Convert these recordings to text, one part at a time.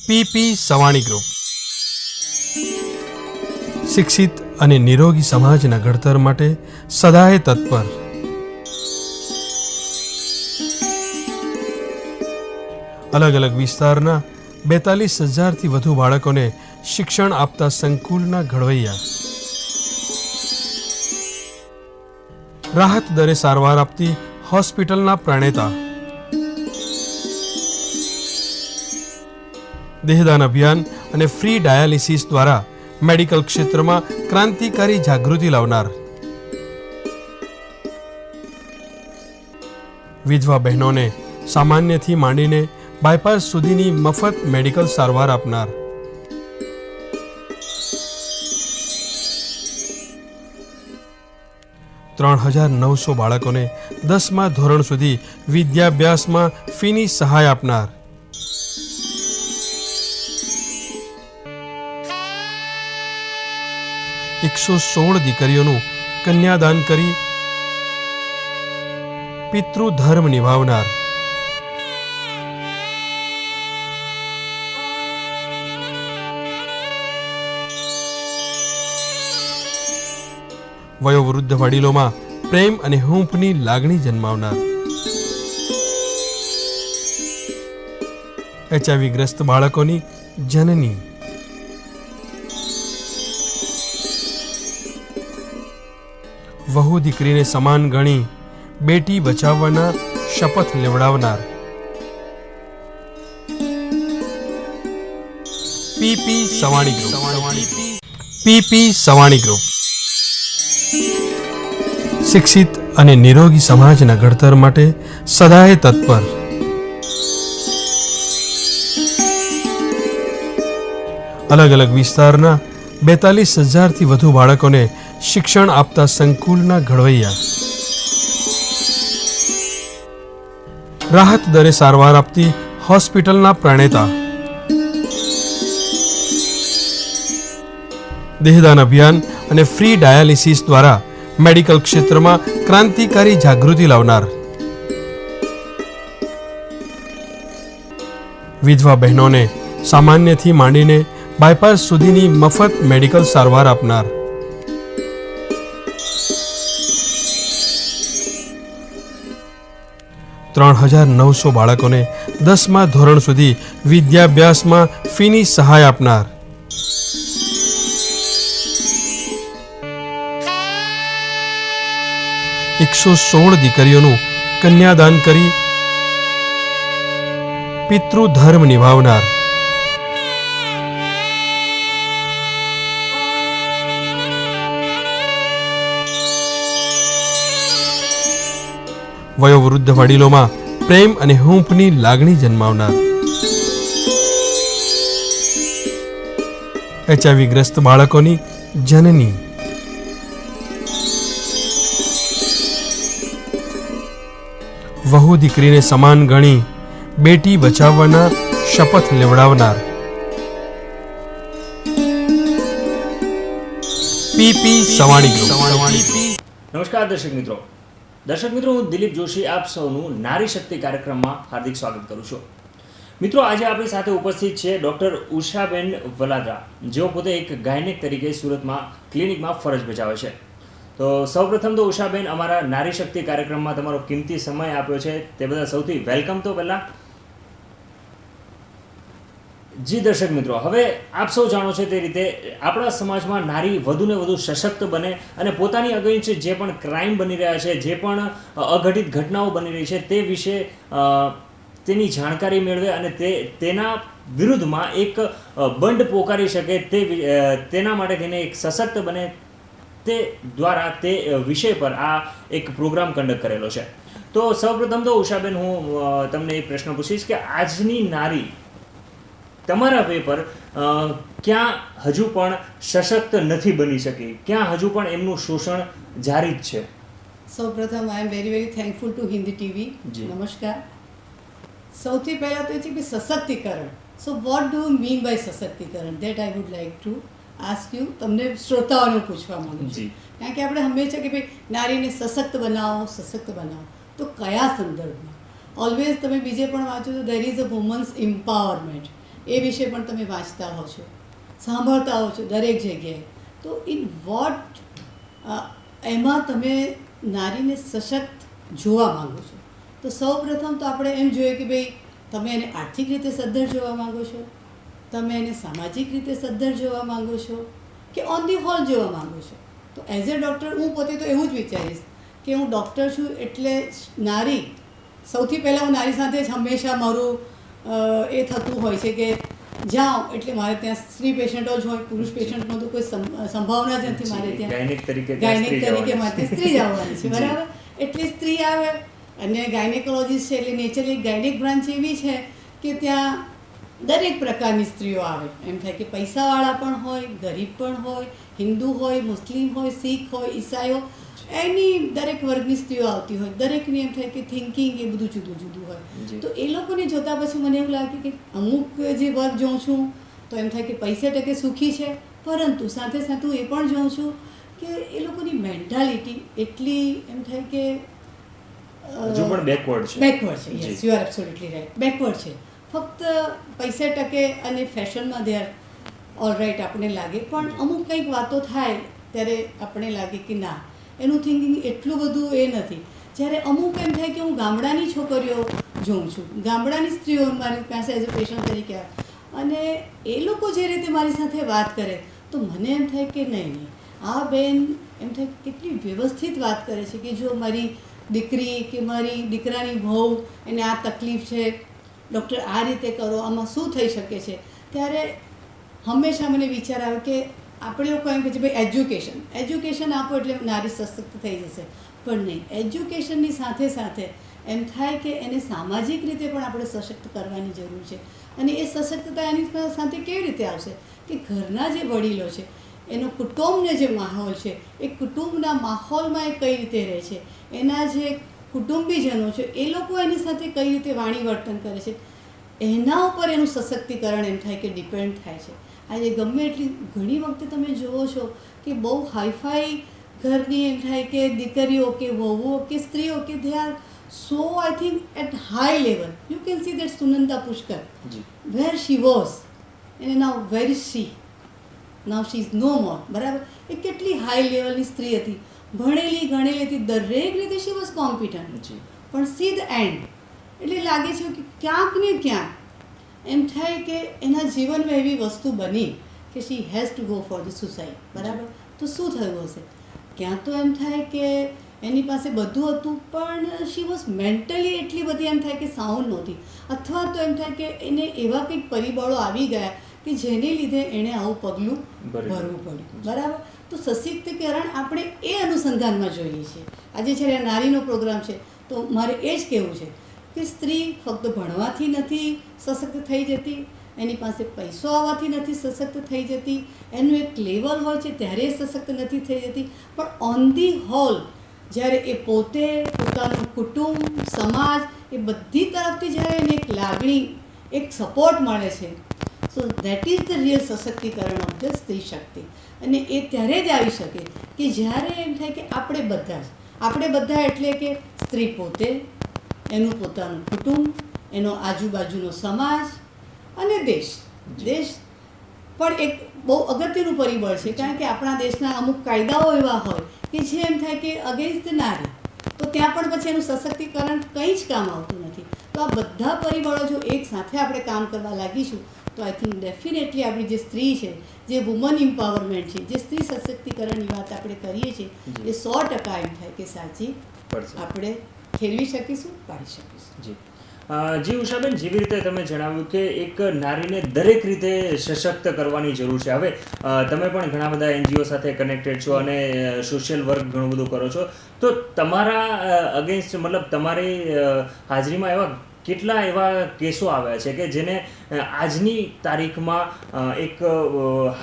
PP Savani group શિક્ષિત અને નિરોગી સમાજના ઘડતર માટે સદાય તત્પર. અલગ અલગ વિસ્તારના 42,000થી વધુ બાળકોને શિક્ષણ આપતા સંકુલના ઘડવૈયા. રાહત દરે સારવાર આપતી હોસ્પિટલના પ્રણેતા. દેહદાન અભિયાન અને ફ્રી ડાયાલિસિસ દ્વારા મેડિકલ ક્ષેત્રમાં ક્રાંતિકારી જાગૃતિ લાવનાર. વિધવા બહેનોને સામાન્યથી માંડીને બાયપાસ સુધીની મફત મેડિકલ સારવાર આપનાર. $3,900 બાળકોને 10મા ધોરણ સુધી વિદ્યાભ્યાસમાં ફીની સહાય આપનાર. $116 દીકરીઓનું કન્યાદાન કરી પિતૃધર્મ નિભાવનાર. વયોવૃદ્ધ વડીલોમાં પ્રેમ અને હૂંફની લાગણી જન્માવનાર. HIV ગ્રસ્ત બાળકોની જનની. વહુ દીકરીને સમાન ગણી બેટી બચાવવાના શપથ લેવડાવનાર. PP Savani group. PP Savani group શિક્ષિત અને નિરોગી સમાજના ઘડતર માટે સદાય તત્પર. અલગ અલગ વિસ્તારના 42,000થી વધુ બાળકોને શિક્ષણ આપતા સંકુલના ઘડવૈયા. રાહત દરે સારવાર આપતી હોસ્પિટલના પ્રણેતા. દેહદાન અભિયાન અને ફ્રી ડાયાલિસિસ દ્વારા મેડિકલ ક્ષેત્રમાં ક્રાંતિકારી જાગૃતિ લાવનાર. વિધવા બહેનોને સામાન્યથી માંડીને બાયપાસ સુધીની મફત મેડિકલ સારવાર આપનાર. $3,900 બાળકોને 10મા ધોરણ સુધી વિદ્યાભ્યાસમાં ફીની સહાય આપનાર. $116 દીકરીઓનું કન્યાદાન કરી પિતૃધર્મ નિભાવનાર. વયોવૃદ્ધ વડીલોમાં પ્રેમ અને હૂંફની લાગણી જન્માવનાર. HIV ગ્રસ્ત બાળકોની જનની. વહુ દીકરીને સમાન ગણી બેટી બચાવવાના શપથ લેવડાવનાર. PP Savani group. નમસ્કાર દર્શક મિત્રો, હું દિલીપ જોશી આપ સૌનું નારી શક્તિ કાર્યક્રમમાં હાર્દિક સ્વાગત કરું છું. મિત્રો, આજે આપણી સાથે ઉપસ્થિત છે ડૉક્ટર ઉષાબેન વલાદરા, જેઓ પોતે એક ગાયનેક તરીકે સુરતમાં ક્લિનિકમાં ફરજ બજાવે છે. તો સૌપ્રથમ તો ઉષાબેન, અમારા નારી શક્તિ કાર્યક્રમમાં તમારો કિંમતી સમય આપ્યો છે તે બદલ સૌથી વેલકમ. તો પહેલાં જી દર્શક મિત્રો, હવે આપ સૌ જાણો છો તે રીતે આપણા સમાજમાં નારી વધુને વધુ સશક્ત બને અને પોતાની અગેન્સ્ટ જે પણ ક્રાઇમ બની રહ્યા છે, જે પણ અઘટિત ઘટનાઓ બની રહી છે તે વિશે તેની જાણકારી મેળવે અને તેના વિરુદ્ધમાં એક બંડ પોકારી શકે તેના માટે તેને એક સશક્ત બને તે દ્વારા તે વિષય પર આ એક પ્રોગ્રામ કન્ડક્ટ કરેલો છે. તો સૌપ્રથમ તો ઉષાબેન, હું તમને એક પ્રશ્ન પૂછીશ કે આજની નારી તમારા વે પર ક્યાં હજુ પણ સશક્ત નથી બની શકી, ક્યાં હજુ પણ એમનું શોષણ જારી જ છે? સૌપ્રથમ I am very very thankful to Hindi TV. નમસ્કાર. સૌથી પહેલાં તો એ છે કે સશક્તિકરણ. So what do you mean by સશક્તિકરણ? That I would like to ask you. તમને શ્રોતાઓને પૂછવા માંગુ છું, કારણ કે આપણે હંમેશા કે ભાઈ નારીને સશક્ત બનાવો. તો કયા સંદર્ભમાં? ઓલવેઝ તમે બીજે પણ વાંચો તો there is a women's empowerment. એ વિશે પણ તમે વાંચતા હો છો, સાંભળતા હો છો દરેક જગ્યાએ. તો ઇન વોટ એમાં તમે નારીને સશક્ત જોવા માંગો છો? તો સૌ પ્રથમ તો આપણે એમ જોઈએ કે ભાઈ તમે એને આર્થિક રીતે સદ્ધર જોવા માંગો છો, તમે એને સામાજિક રીતે સદ્ધર જોવા માંગો છો, કે ઓન ધી હોલ જોવા માંગો છો? તો એઝ એ ડૉક્ટર હું પોતે તો એવું જ વિચારીશ કે હું ડૉક્ટર છું એટલે નારી, સૌથી પહેલાં હું નારી સાથે જ હંમેશા મારું એ થતું હોય છે કે જાઉં એટલે મારે ત્યાં સ્ત્રી પેશન્ટો જ હોય, પુરુષ પેશન્ટનો તો કોઈ સંભાવના જ નથી. મારે ત્યાં ગાયનેક તરીકે મારે સ્ત્રી જ આવવાની છે, બરાબર? એટલે સ્ત્રી આવે અને ગાયનેકોલોજીસ્ટ છે એટલે નેચરલી ગાયનેક બ્રાન્ચ એવી છે કે ત્યાં દરેક પ્રકારની સ્ત્રીઓ આવે. એમ થાય કે પૈસાવાળા પણ હોય, ગરીબ પણ હોય, હિન્દુ હોય, મુસ્લિમ હોય, શીખ હોય, ઈસાઈઓ, એની દરેક વર્ગની સ્ત્રીઓ આવતી હોય. દરેકની એમ થાય કે થિંકિંગ એ બધું જુદું જુદું હોય. તો એ લોકોને જોતાં પછી મને એવું લાગે કે અમુક જે વર્ગ જોઉં છું તો એમ થાય કે પૈસે ટકે સુખી છે, પરંતુ સાથે સાથે હું એ પણ જોઉં છું કે એ લોકોની મેન્ટાલિટી એટલી એમ થાય કે હજુ પણ બેકવર્ડ છે. Yes, you are absolutely right, backward છે. ફક્ત પૈસે ટકે અને ફેશનમાં દે આર ઓલ રાઈટ આપણને લાગે, પણ અમુક કંઈક વાતો થાય ત્યારે આપણે લાગે કે ના, એનું થિંકિંગ એટલું બધું એ નથી. જ્યારે અમુક એમ થાય કે હું ગામડાની છોકરીઓ જોઉં છું, ગામડાની સ્ત્રીઓ મારી પાસે એઝ અ પેશન્ટ તરીકે આવે અને એ લોકો જે રીતે મારી સાથે વાત કરે તો મને એમ થાય કે નહીં, આ બેન એમ થાય કેટલી વ્યવસ્થિત વાત કરે છે કે જો મારી દીકરી કે મારી દીકરાની વહુ એને આ તકલીફ છે, ડૉક્ટર આ રીતે કરો, આમાં શું થઈ શકે છે. ત્યારે હંમેશા મને વિચાર આવે કે આપણે લોકો એમ કહે છે ભાઈ એજ્યુકેશન આપો એટલે નારી સશક્ત થઈ જશે, પણ નહીં. એજ્યુકેશનની સાથે સાથે એમ થાય કે એને સામાજિક રીતે પણ આપણે સશક્ત કરવાની જરૂર છે. અને એ સશક્તતા એની સાથે કેવી રીતે આવશે કે ઘરના જે વડીલો છે, એનો કુટુંબને જે માહોલ છે, એ કુટુંબના માહોલમાં એ કઈ રીતે રહે છે, એના જે કુટુંબીજનો છે એ લોકો એની સાથે કઈ રીતે વાણી વર્તન કરે છે, એના ઉપર એનું સશક્તિકરણ એમ થાય કે ડિપેન્ડ થાય છે. આજે ગમે એટલી ઘણી વખતે તમે જુઓ છો કે બહુ હાઈફાઈ ઘરની એમ થાય કે દીકરીઓ કે વહુઓ કે સ્ત્રીઓ કે they are so I think at high level. You can see that Sunanda Pushkar where she was અને now where is she, now she is નો મોર, બરાબર? એ કેટલી હાઈ લેવલની સ્ત્રી હતી, ભણેલી ગણેલી હતી, દરેક રીતે શી વોઝ કોમ્પિટન્ટ, પણ સી ધ એન્ડ એટલે લાગે છે કે ક્યાંક ને ક્યાંક એમ થાય કે એના જીવનમાં એવી વસ્તુ બની કે she has to go for the suicide, બરાબર? તો શું થયું હશે? ક્યાં તો એમ થાય કે એની પાસે બધું હતું પણ શી વોઝ મેન્ટલી એટલી બધી એમ થાય કે સાઉન્ડ નહોતી, અથવા તો એમ થાય કે એને એવા કંઈક પરિબળો આવી ગયા કે જેને લીધે એણે આવું પગલું ભરવું પડ્યું, બરાબર? તો સશક્તિકરણ આપણે એ અનુસંધાનમાં જોઈએ છીએ. આજે જ્યારે નારીનો પ્રોગ્રામ છે તો મારે એ જ કહેવું છે કે સ્ત્રી ફક્ત ભણવાથી નથી સશક્ત થઈ જતી, એની પાસે પૈસો આવવાથી નથી સશક્ત થઈ જતી, એનું એક લેવલ હોય છે ત્યારે સશક્ત નથી થઈ જતી, પણ ઓન ધી હોલ જ્યારે એ પોતે, પોતાનું કુટુંબ, સમાજ, એ બધી તરફથી જ્યારે એને એક લાગણી, એક સપોર્ટ મળે છે, so that is the real સશક્તિકરણ ઓફ ધ સ્ત્રી શક્તિ. અને એ ત્યારે જ આવી શકે કે જ્યારે એમ થાય કે આપણે બધા એટલે કે સ્ત્રી પોતે, એનું પોતાનું કુટુંબ, એનો આજુબાજુનો સમાજ અને દેશ પણ એક બહુ અગત્યનું પરિબળ છે. કારણ કે આપણા દેશના અમુક કાયદાઓ એવા હોય કે જે એમ થાય કે અગેન્સ્ટ નારી, તો ત્યાં પણ પછી એનું સશક્તિકરણ કંઈ જ કામ આવતું નથી. તો આ બધા પરિબળો જો એક સાથે આપણે કામ કરવા લાગીશું તો આઈ થિંક ડેફિનેટલી આપણી જે સ્ત્રી છે, જે વુમન એમ્પાવરમેન્ટ છે, જે સ્ત્રી સશક્તિકરણની વાત આપણે કરીએ છીએ, એ 100% એમ થાય કે સાચી આપણે ઠેરવી શકીશું, પાડી શકીશું. જી ઉષાબેન, જેવી રીતે તમે જણાવ્યું કે એક નારીને દરેક રીતે સશક્ત કરવાની જરૂર છે. હવે તમે પણ ઘણા બધા એનજીઓ સાથે કનેક્ટેડ છો અને સોશિયલ વર્ક ઘણું બધું કરો છો, તો તમારા અગેન્સ્ટ મતલબ તમારી હાજરીમાં એવા કેટલા એવા કેસો આવ્યા છે કે જેને આજની તારીખમાં એક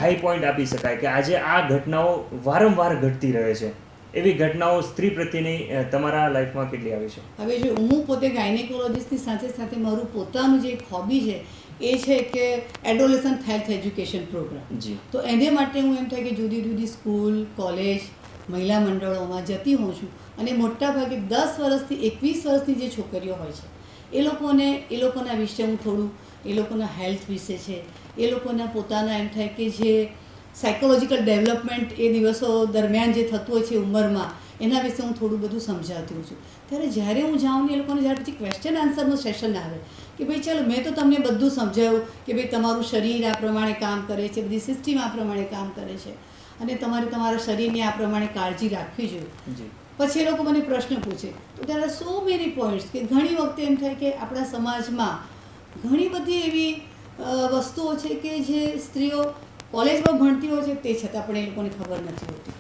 હાઈ પોઈન્ટ આપી શકાય કે આજે આ ઘટનાઓ વારંવાર ઘટતી રહે છે, એવી ઘટનાઓ સ્ત્રી પ્રત્યેની તમારા લાઈફમાં કેટલી આવી છે? હવે જો હું પોતે ગાયનેકોલોજીસ્ટની સાથે સાથે મારું પોતાનું જે એક હોબી છે એ છે કે એડોલેસન્ટ હેલ્થ એજ્યુકેશન પ્રોગ્રામ. તો એને માટે હું એમ થાય કે જુદી જુદી સ્કૂલ, કોલેજ, મહિલા મંડળોમાં જતી હોઉં છું અને મોટાભાગે 10 વર્ષથી 21 વર્ષની જે છોકરીઓ હોય છે એ લોકોના વિશે હું થોડું એ લોકોના હેલ્થ વિશે છે, એ લોકોના પોતાના એમ થાય કે જે સાયકોલોજીકલ ડેવલપમેન્ટ એ દિવસો દરમિયાન જે થતું હોય છે ઉંમરમાં, એના વિશે હું થોડું બધું સમજાવતી હોઉં છું. ત્યારે જ્યારે હું જાઉં ને એ લોકોને જ્યારે પછી ક્વેશ્ચન આન્સરનું સેશન આવે કે ભાઈ ચાલો મેં તો તમને બધું સમજાવ્યું કે ભાઈ તમારું શરીર આ પ્રમાણે કામ કરે છે, બધી સિસ્ટમ આ પ્રમાણે કામ કરે છે અને તમારે તમારા શરીરની આ પ્રમાણે કાળજી રાખવી જોઈએ. પછી એ લોકો મને પ્રશ્ન પૂછે તો ત્યારે સો મેની પોઈન્ટ્સ કે ઘણી વખતે એમ થાય કે આપણા સમાજમાં ઘણી બધી એવી વસ્તુઓ છે કે જે સ્ત્રીઓ કોલેજમાં ભણતી હોય છે તે છતાં પણ એ લોકોને ખબર નથી હોતી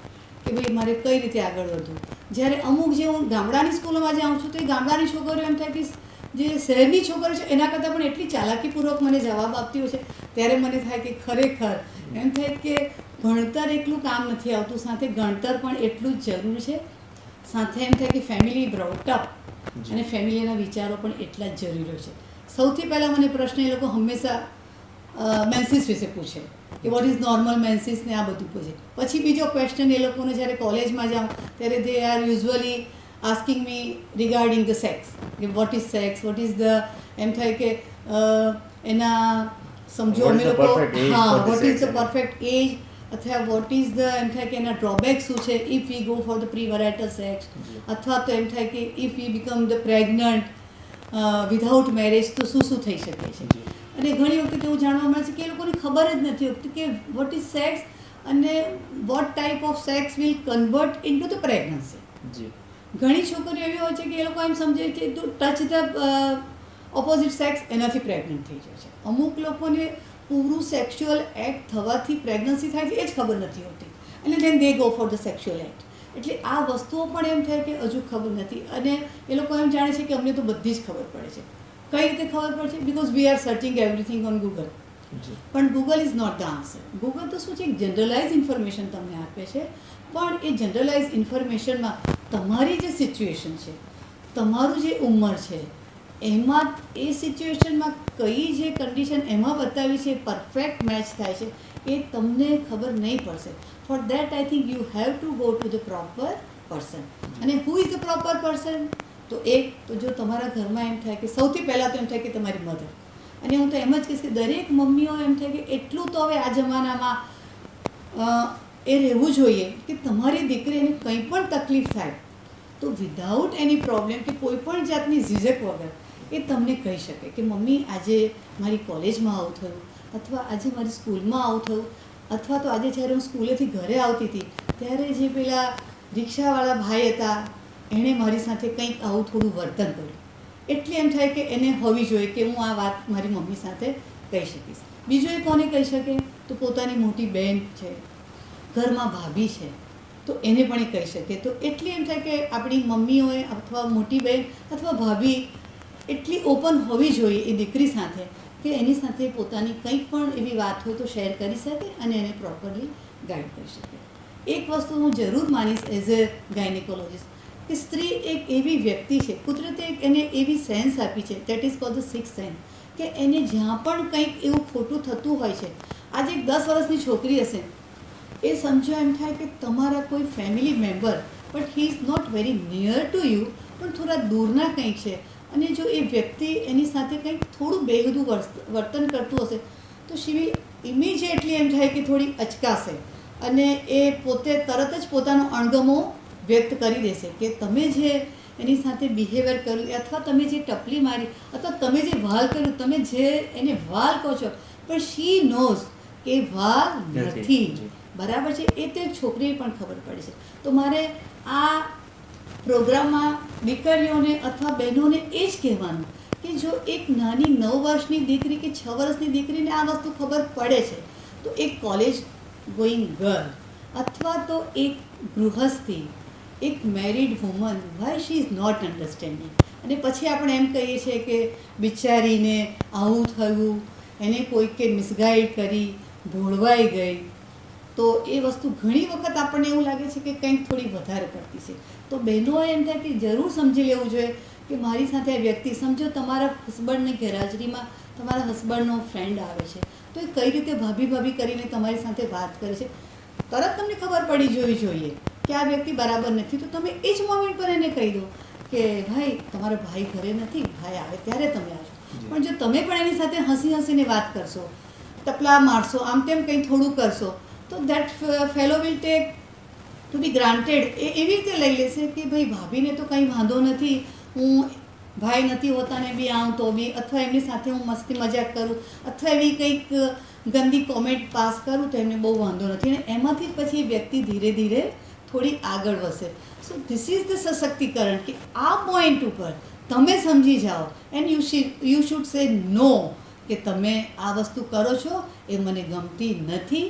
કે ભાઈ મારે કઈ રીતે આગળ વધવું. જ્યારે અમુક જે હું ગામડાની સ્કૂલોમાં જાઉં છું તો એ ગામડાની છોકરીઓ એમ થાય કે જે શહેરની છોકરીઓ છે એના કરતાં પણ એટલી ચાલાકીપૂર્વક મને જવાબ આપતી હોય છે. ત્યારે મને થાય કે ખરેખર એમ થાય કે ભણતર એટલું કામ નથી આવતું, સાથે ગણતર પણ એટલું જ જરૂર છે. સાથે એમ થાય કે ફેમિલી બ્રોટઅપ અને ફેમિલીના વિચારો પણ એટલા જ જરૂરી છે. સૌથી પહેલાં મને પ્રશ્ન એ લોકો હંમેશા મેન્સીસ વિશે પૂછે કે વોટ ઇઝ નોર્મલ મેન્સીસ ને આ બધું પૂછે. પછી બીજો ક્વેશ્ચન એ લોકોને જ્યારે કોલેજમાં જાઉં ત્યારે they are usually asking me regarding the sex કે what is sex, what is the એમ થાય કે એના સમજો અમે લોકો what is the perfect age અથવા વોટ ઇઝ ધ એમ થાય કે એના ડ્રોબેક શું છે if we go for the premarital sex, અથવા તો એમ થાય કે if we become the pregnant without marriage તો શું શું થઈ શકે છે. અને ઘણી વખત એવું જાણવા મળે છે કે એ લોકોને ખબર જ નથી હોતી કે વોટ ઇઝ સેક્સ અને what type of sex will convert into the pregnancy. ઘણી છોકરીઓ એવી હોય છે કે એ લોકો એમ સમજે કે to touch the opposite sex એનાથી પ્રેગ્નન્ટ થઈ જાય છે. અમુક લોકોને પૂરું સેક્સ્યુઅલ એક્ટ થવાથી પ્રેગ્નન્સી થાય છે એ જ ખબર નથી હોતી અને then they go for the sexual act. એટલે આ વસ્તુઓ પણ એમ થાય કે હજુ ખબર નથી અને એ લોકો એમ જાણે છે કે અમને તો બધી જ ખબર પડે છે. કઈ રીતે ખબર પડશે? Because we are searching everything on Google. પણ Google is not the answer. Google તો શું છે, એક જનરલાઇઝ ઇન્ફોર્મેશન તમને આપે છે, પણ એ જનરલાઇઝ ઇન્ફોર્મેશનમાં તમારી જે સિચ્યુએશન છે, તમારું જે ઉંમર છે, એમાં એ સિચ્યુએશનમાં કઈ જે કન્ડિશન એમાં બતાવી છે પરફેક્ટ મેચ થાય છે એ તમને ખબર નહીં પડશે. For that I think you have to go to the proper person. અને who is the proper person? તો એક તો જો તમારા ઘરમાં એમ થાય કે સૌથી પહેલાં તો એમ થાય કે તમારી મધર. અને હું તો એમ જ કહીશ કે દરેક મમ્મીઓ એમ થાય કે એટલું તો હવે આ જમાનામાં એ રહેવું જોઈએ કે તમારી દીકરીને કંઈ પણ તકલીફ થાય તો વિધાઉટ એની પ્રોબ્લેમ કે કોઈ પણ જાતની ઝીઝક વગર એ તમને કહી શકે કે મમ્મી આજે મારી કોલેજમાં આવું થયું, અથવા આજે મારી સ્કૂલમાં આવું થયું, અથવા તો આજે જ્યારે હું સ્કૂલેથી ઘરે આવતી હતી ત્યારે જે પેલા રિક્ષાવાળા ભાઈ હતા એણે મારી સાથે કંઈક આવું થોડું વર્તન કર્યું. એટલે એમ થાય કે એને હોવી જોઈએ કે હું આ વાત મારી મમ્મી સાથે કહી શકીશ. બીજું એ કોને કહી શકે તો પોતાની મોટી બહેન છે, ઘરમાં ભાભી છે, તો એને પણ એ કહી શકે. તો એટલી એમ થાય કે આપણી મમ્મીઓએ અથવા મોટી બહેન અથવા ભાભી એટલી ઓપન હોવી જોઈએ એ દીકરી સાથે કે એની સાથે પોતાની કંઈક પણ એવી વાત હોય તો શેર કરી શકે અને એને પ્રોપરલી ગાઈડ કરી શકે. એક વસ્તુ હું જરૂર માનીશ એઝ અ ગાયનેકોલોજિસ્ટ કે સ્ત્રી એક એવી વ્યક્તિ છે, કુદરતે એક એને એવી સેન્સ આપી છે, that is called the six sense, કે એને જ્યાં પણ કંઈક એવું ખોટું થતું હોય છે. આજે એક 10 વર્ષની છોકરી હશે, એ સમજો એમ થાય કે તમારા કોઈ family member but he is not very near to you, પણ થોડા દૂરના કંઈક છે, અને જો એ વ્યક્તિ એની સાથે કંઈક થોડું બેહદું વર્તન કરતું હશે તો શી વિલ ઇમિજિએટલી એમ થાય કે થોડી અચકાશે અને એ પોતે તરત જ પોતાનો અણગમો વ્યક્ત કરી દેશે કે તમે જે એની સાથે બિહેવિયર કર્યું અથવા તમે જે ટપલી મારી અથવા તમે જે વાલ કર્યું, તમે જે એને વાલ કહો છો પણ શી નોઝ કે વાલ નથી. બરાબર છે? એ તો એક છોકરીને પણ ખબર પડે છે. તો મારે આ પ્રોગ્રામમાં દીકરીઓને અથવા બહેનોને એ જ કહેવાનું કે જો એક નાની 9 વર્ષની દીકરી કે 6 વર્ષની દીકરીને આ વસ્તુ ખબર પડે છે તો એક કોલેજ ગોઈંગ ગર્લ અથવા તો એક ગૃહસ્થી, એક married woman, why she is not understanding. અને પછી આપણે એમ કહીએ છીએ કે બિચારીને આવું થયું, એને કોઈકે મિસગાઈડ કરી, ભોળવાઈ ગઈ. તો એ વસ્તુ ઘણી વખત આપણને એવું લાગે છે કે કંઈક થોડી વધારે પડતી છે. તો બહેનોએ એમ થાય કે જરૂર સમજી લેવું જોઈએ કે મારી સાથે આ વ્યક્તિ, સમજો તમારા હસબન્ડની ગેરહાજરીમાં તમારા હસબન્ડનો ફ્રેન્ડ આવે છે તો એ કઈ રીતે ભાભી ભાભી કરીને તમારી સાથે વાત કરે છે, તરત તમને ખબર પડી જવી જોઈએ કે આ વ્યક્તિ બરાબર નથી. તો તમે એ જ મોમેન્ટ પર એને કહી દો કે ભાઈ તમારો ભાઈ ઘરે નથી, ભાઈ આવે ત્યારે તમે આવજો. પણ જો તમે પણ એની સાથે હસીને વાત કરશો, ટપલા મારશો, આમ તેમ કંઈ થોડું કરશો, તો that fellow will take to be granted. એ એવી રીતે લઈ લેશે કે ભાઈ ભાભીને તો કંઈ વાંધો નથી, હું ભાઈ નથી હોતાને બી આવું તો બી, અથવા એમની સાથે હું મસ્તી મજાક કરું, અથવા એવી કંઈક ગંદી કોમેન્ટ પાસ કરું તો એમને બહુ વાંધો નથી, અને એમાંથી પછી એ વ્યક્તિ ધીરે ધીરે થોડી આગળ વધશે. સો ધીસ ઇઝ ધ સશક્તિકરણ, કે આ પોઈન્ટ ઉપર તમે સમજી જાઓ એન્ડ યુ શુડ સે નો, કે તમે આ વસ્તુ કરો છો એ મને ગમતી નથી.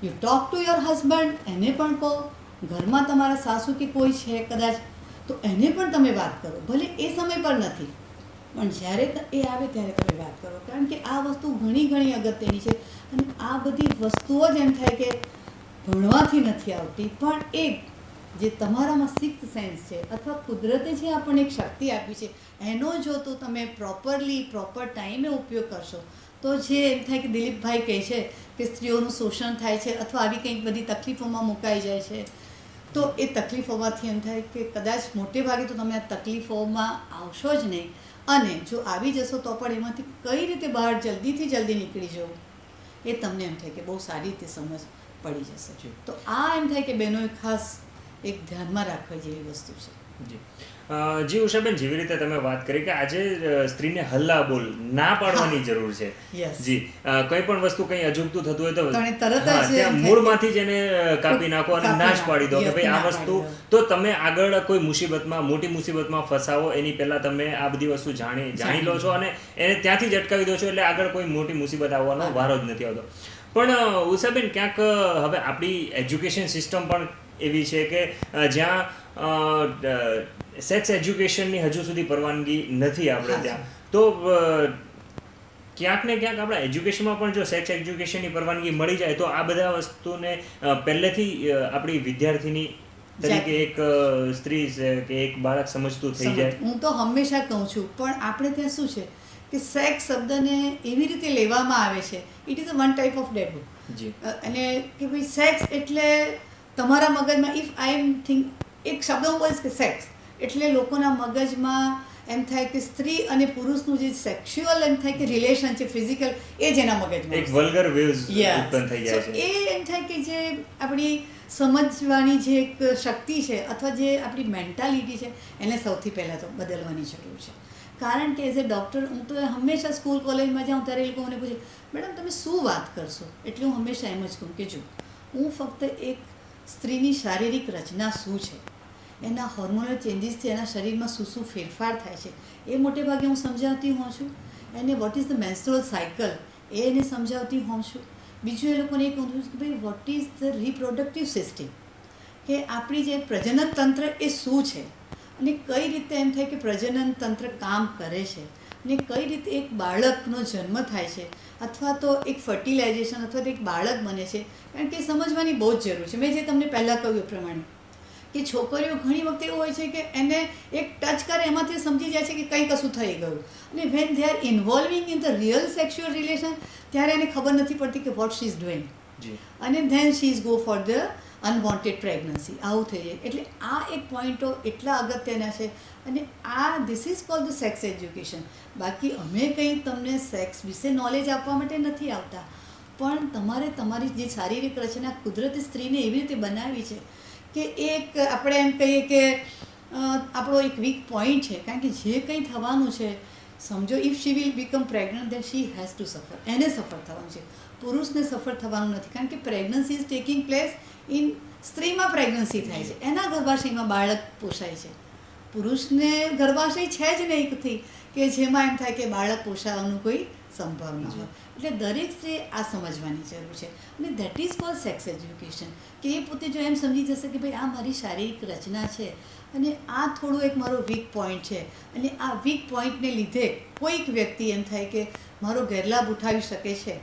You talk to your husband, એને પણ કહો, ઘરમાં તમારા સાસુ કે કોઈ છે કદાચ તો એને પણ તમે વાત કરો, ભલે એ સમય પર નથી પણ જ્યારે એ આવે ત્યારે તમે વાત કરો, કારણ કે આ વસ્તુ ઘણી ઘણી અગત્યની છે. અને આ બધી વસ્તુઓ જ એમ થાય કે ભણવાથી નથી આવતી, પણ એક જે તમારામાં સિક્સ્થ સેન્સ છે અથવા કુદરતે જે આપણને એક શક્તિ આપી છે એનો જો તો તમે પ્રોપર ટાઈમે ઉપયોગ કરશો તો જે એમ થાય કે દિલીપભાઈ કહે છે કે સ્ત્રીઓનું શોષણ થાય છે અથવા આવી કંઈક બધી તકલીફોમાં મુકાઈ જાય છે, તો એ તકલીફોમાંથી એમ થાય કે કદાચ મોટે ભાગે તો તમે આ તકલીફોમાં આવશો જ નહીં, અને જો આવી જશો તો પણ એમાંથી કઈ રીતે બહાર જલ્દીથી જલ્દી નીકળી જવું એ તમને એમ થાય કે બહુ સારી રીતે સમજ પડી જશે. તો આ એમ થાય કે બહેનોએ ખાસ એક ધ્યાનમાં રાખવા જેવી વસ્તુ છે. જી ઉષાબેન, જેવી રીતે તમે વાત કરી કે આજે સ્ત્રીને હલ્લા બોલ ના પાડવાની જરૂર છે. જી, કંઈ પણ વસ્તુ કંઈ અજુગતું થતું હોય તો તરત જ મૂળમાંથી જ એને કાપી નાખો અને ના જ પાડી દો કે ભાઈ આ વસ્તુ તો તમે આગળ કોઈ મુસીબતમાં, મોટી મુસીબતમાં ફસાવો એની પહેલા તમે આ બધી વસ્તુ જાણી લો છો અને એને ત્યાંથી જ અટકાવી દો છો, એટલે આગળ કોઈ મોટી મુસીબત આવવાનો વારો જ નથી આવતો. પણ ઉષાબેન, ક્યાંક હવે આપણી એજ્યુકેશન સિસ્ટમ પણ એવી છે કે જ્યાં સેક્સ એજ્યુકેશનની હજુ સુધી પરવાનગી નથી આપણે ત્યાં, તો ક્યાંક ને ક્યાંક આપણા એજ્યુકેશનમાં પણ જો સેક્સ એજ્યુકેશનની પરવાનગી મળી જાય તો આ બધા વસ્તુને પહેલેથી આપણી વિદ્યાર્થીની તરીકે એક સ્ત્રી છે કે એક બાળક સમજતું થઈ જાય. હું તો હંમેશા કહું છું, પણ આપણે ત્યાં શું છે કે સેક્સ શબ્દને એવી રીતે લેવામાં આવે છે, it is a one type of debut. અને કે ભાઈ સેક્સ એટલે તમારા મગજમાં, ઇફ આઈ એમ થિંક, એક શબ્દ હું બોલીશ કે સેક્સ એટલે લોકોના મગજમાં એમ થાય કે સ્ત્રી અને પુરુષનું જે સેક્સ્યુઅલ એમ થાય કે રિલેશન છે, ફિઝિકલ, એ જ એના મગજમાં એક વલ્ગર વેવ્સ ઉત્પન્ન થઈ જાય છે. એ એમ થાય કે જે આપણી સમજવાની જે એક શક્તિ છે અથવા જે આપણી મેન્ટાલિટી છે એને સૌથી પહેલાં તો બદલવાની જરૂર છે. કારણ કે એઝ એ ડૉક્ટર હું તો હંમેશા સ્કૂલ કોલેજમાં જાઉં ત્યારે એ લોકો મને પૂછે, મેડમ તમે શું વાત કરશો? એટલે હું હંમેશા એમ જ કહું કે જો હું ફક્ત એક સ્ત્રીની શારીરિક રચના શું છે, એના હોર્મોનલ ચેન્જીસથી એના શરીરમાં શું ફેરફાર થાય છે એ મોટે ભાગે હું સમજાવતી હોઉં છું. એને what is the menstrual cycle એ એને સમજાવતી હોઉં છું. બીજું એ લોકોને એ કહું છું કે ભાઈ vote is the reproductive system, કે આપણી જે પ્રજનન તંત્ર એ શું છે અને કઈ રીતે એમ થાય કે પ્રજનન તંત્ર કામ કરે છે અને કઈ રીતે એક બાળકનો જન્મ થાય છે અથવા તો એક ફર્ટિલાઇઝેશન અથવા તો એક બાળક બને છે. કારણ કે સમજવાની બહુ જ જરૂર છે. મેં જે તમને પહેલાં કહ્યું એ પ્રમાણે કે છોકરીઓ ઘણી વખતે એવું હોય છે કે એને એક ટચ કરે એમાંથી સમજી જાય છે કે કંઈ કશું થઈ ગયું, અને when they are involving in the real sexual relation ત્યારે એને ખબર નથી પડતી કે વોટ શી ઇઝ ડુઈંગ, અને then she is go for the unwanted pregnancy. આવું થઈ જાય. એટલે આ એક પોઈન્ટો એટલા અગત્યના છે, અને આ this is called the sex education. બાકી અમે કંઈ તમને સેક્સ વિશે નોલેજ આપવા માટે નથી આવતા, પણ તમારે તમારી જે શારીરિક રચના કુદરતી સ્ત્રીને એવી રીતે બનાવી છે કે એક આપણે એમ કહીએ કે આપણો એક વીક પોઈન્ટ છે. કારણ કે જે કંઈ થવાનું છે, સમજો if she will become pregnant then she has to suffer. એને સફર થવાનું છે, પુરુષને સફર થવાનું નથી. કારણ કે pregnancy is taking place in સ્ત્રીમાં પ્રેગ્નન્સી થાય છે, એના ગર્ભાશયમાં બાળક પોષાય છે. પુરુષને ગર્ભાશય છે જ નહીં કે જેમાં એમ થાય કે બાળક પોષાવાનું કોઈ સંભાવના હોય. એટલે દરેક સ્ત્રીએ આ સમજવાની જરૂર છે, અને that is called sex education. કે એ પોતે જો એમ સમજી જશે કે ભાઈ આ મારી શારીરિક રચના છે અને આ થોડું એક મારો વીક પોઈન્ટ છે, અને આ વીક પોઈન્ટને લીધે કોઈક વ્યક્તિ એમ થાય કે મારો ગેરલાભ ઉઠાવી શકે છે,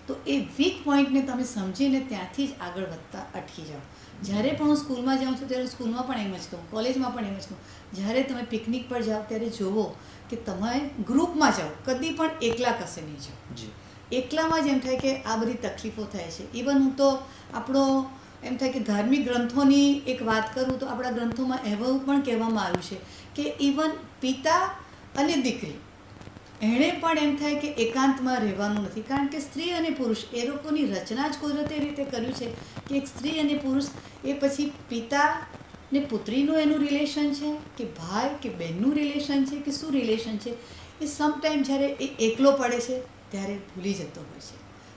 તો એ વીક પોઈન્ટને તમે સમજીને ત્યાંથી જ આગળ વધતા અટકી જાઓ. જ્યારે પણ હું સ્કૂલમાં જાઉં છું ત્યારે સ્કૂલમાં પણ એમ જ કહું, કોલેજમાં પણ એમ જ કહું, જ્યારે તમે પિકનિક પર જાઓ ત્યારે જુઓ કે તમે ગ્રુપમાં જાઓ, કદી પણ એકલા કશે નહીં જાઓ. એકલામાં જ એમ થાય કે આ બધી તકલીફો થાય છે. ઇવન હું તો આપણો એમ થાય કે ધાર્મિક ગ્રંથોની એક વાત કરું તો આપણા ગ્રંથોમાં એવું પણ કહેવામાં આવ્યું છે કે ઇવન પિતા અને દીકરી એણે પણ એમ થાય કે એકાંતમાં રહેવાનું નથી, કારણ કે સ્ત્રી અને પુરુષ એ લોકોની રચના જ કુદરતી રીતે કર્યું છે કે એક સ્ત્રી અને પુરુષ એ પછી પિતા ને પુત્રીનું એનું રિલેશન છે કે ભાઈ કે બહેનનું રિલેશન છે કે શું રિલેશન છે, એ સમટાઈમ જ્યારે એ એકલો પડે છે ત્યારે ભૂલી જતો હોય છે.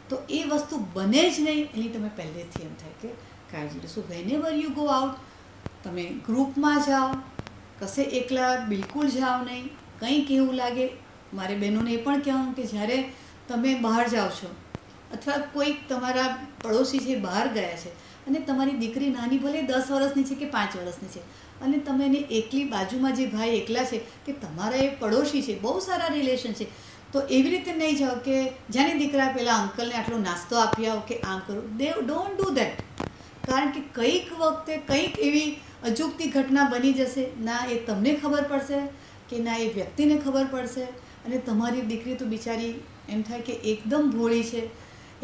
તો એ વસ્તુ બને જ નહીં એની તમે પહેલેથી એમ થાય કે કાળજી લો. સો વેનેવર યુ ગો આઉટ, તમે ગ્રુપમાં જાઓ, કશે એકલા બિલકુલ જાઓ નહીં. કંઈક એવું લાગે, મારે બહેનોને એ પણ કહેવાનું કે જ્યારે તમે બહાર જાઓ છો અથવા કોઈક તમારા પડોશી છે બહાર ગયા છે અને તમારી દીકરી નાની ભલે 10 વર્ષની છે કે 5 વર્ષની છે અને તમે એને એકલી બાજુમાં જે ભાઈ એકલા છે કે તમારા એ પડોશી છે, બહુ સારા રિલેશન છે, તો એવી રીતે નહીં જાઓ કે જાણે દીકરા પહેલાં અંકલને આટલો નાસ્તો આપી આવો કે આમ કરો. દે ડોન્ટ ડુ દેટ. કારણ કે કંઈક વખતે કંઈક એવી અજુગતી ઘટના બની જશે, ના એ તમને ખબર પડશે કે ના એ વ્યક્તિને ખબર પડશે, અને તમારી દીકરી તો બિચારી એમ થાય કે એકદમ ભોળી છે,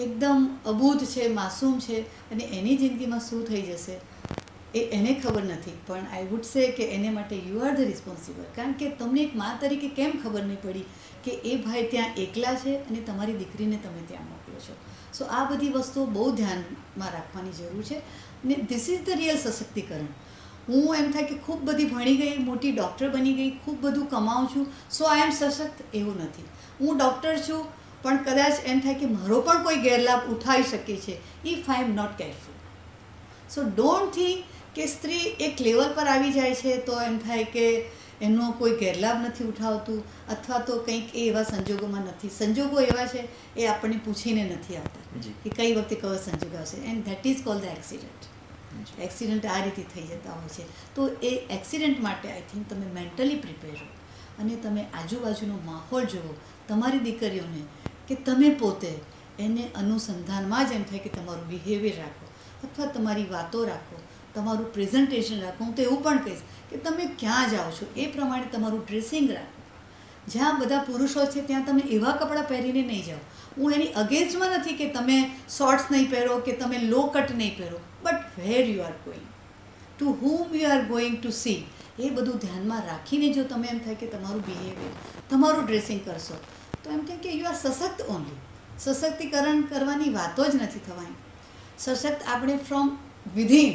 એકદમ અબૂધ છે, માસૂમ છે, અને એની જિંદગીમાં શું થઈ જશે એ એને ખબર નથી. પણ આઈ વુડ સે કે એને માટે યુ આર ધ રિસ્પોન્સિબલ. કારણ કે તમને એક મા તરીકે કેમ ખબર નહીં પડી કે એ ભાઈ ત્યાં એકલા છે અને તમારી દીકરીને તમે ત્યાં મોકલો છો. સો આ બધી વસ્તુઓ બહુ ધ્યાનમાં રાખવાની જરૂર છે, અને ધીસ ઇઝ ધ રિયલ સશક્તિકરણ. હું એમ થાય કે ખૂબ બધી ભણી ગઈ, મોટી ડૉક્ટર બની ગઈ, ખૂબ બધું કમાઉં છું, સો આઈ એમ સશક્ત, એવું નથી. હું ડૉક્ટર છું પણ કદાચ એમ થાય કે મારો પણ કોઈ ગેરલાભ ઉઠાવી શકે છે if I am not careful. So don't think કે સ્ત્રી એક લેવલ પર આવી જાય છે તો એમ થાય કે એનો કોઈ ગેરલાભ નથી ઉઠાવતું, અથવા તો કંઈક એ એવા સંજોગોમાં નથી. સંજોગો એવા છે એ આપણને પૂછીને નથી આવતા કે કઈ વખતે કયો સંજોગ આવશે, and that is called the accident. Accident આ રીતે થઈ જતા હોય છે. તો એ એક્સિડન્ટ માટે આઈ થિંક તમે મેન્ટલી પ્રિપેર હો, અને તમે આજુબાજુનો માહોલ જુઓ, તમારી દીકરીઓને કે તમે પોતે એને અનુસંધાનમાં જ એમ થાય કે તમારું બિહેવિયર રાખો, અથવા તમારી વાતો રાખો, તમારું પ્રેઝન્ટેશન રાખો. હું તો એવું પણ કહીશ કે તમે ક્યાં જાઓ છો એ પ્રમાણે તમારું ડ્રેસિંગ રાખો. જ્યાં બધા પુરુષો છે ત્યાં તમે એવા કપડાં પહેરીને નહીં જાઓ. હું એની અગેન્સ્ટમાં નથી કે તમે શોર્ટ્સ નહીં પહેરો કે તમે લો કટ નહીં પહેરો, but where you are going, to whom you are going to see, એ બધું ધ્યાનમાં રાખીને જો તમે એમ થાય કે તમારું બિહેવિયર, તમારું ડ્રેસિંગ કરશો તો એમ થાય કે યુ આર સશક્ત ઓનલી. સશક્તિકરણ કરવાની વાતો જ નથી થવાની. સશક્ત આપણે ફ્રોમ વિધિન,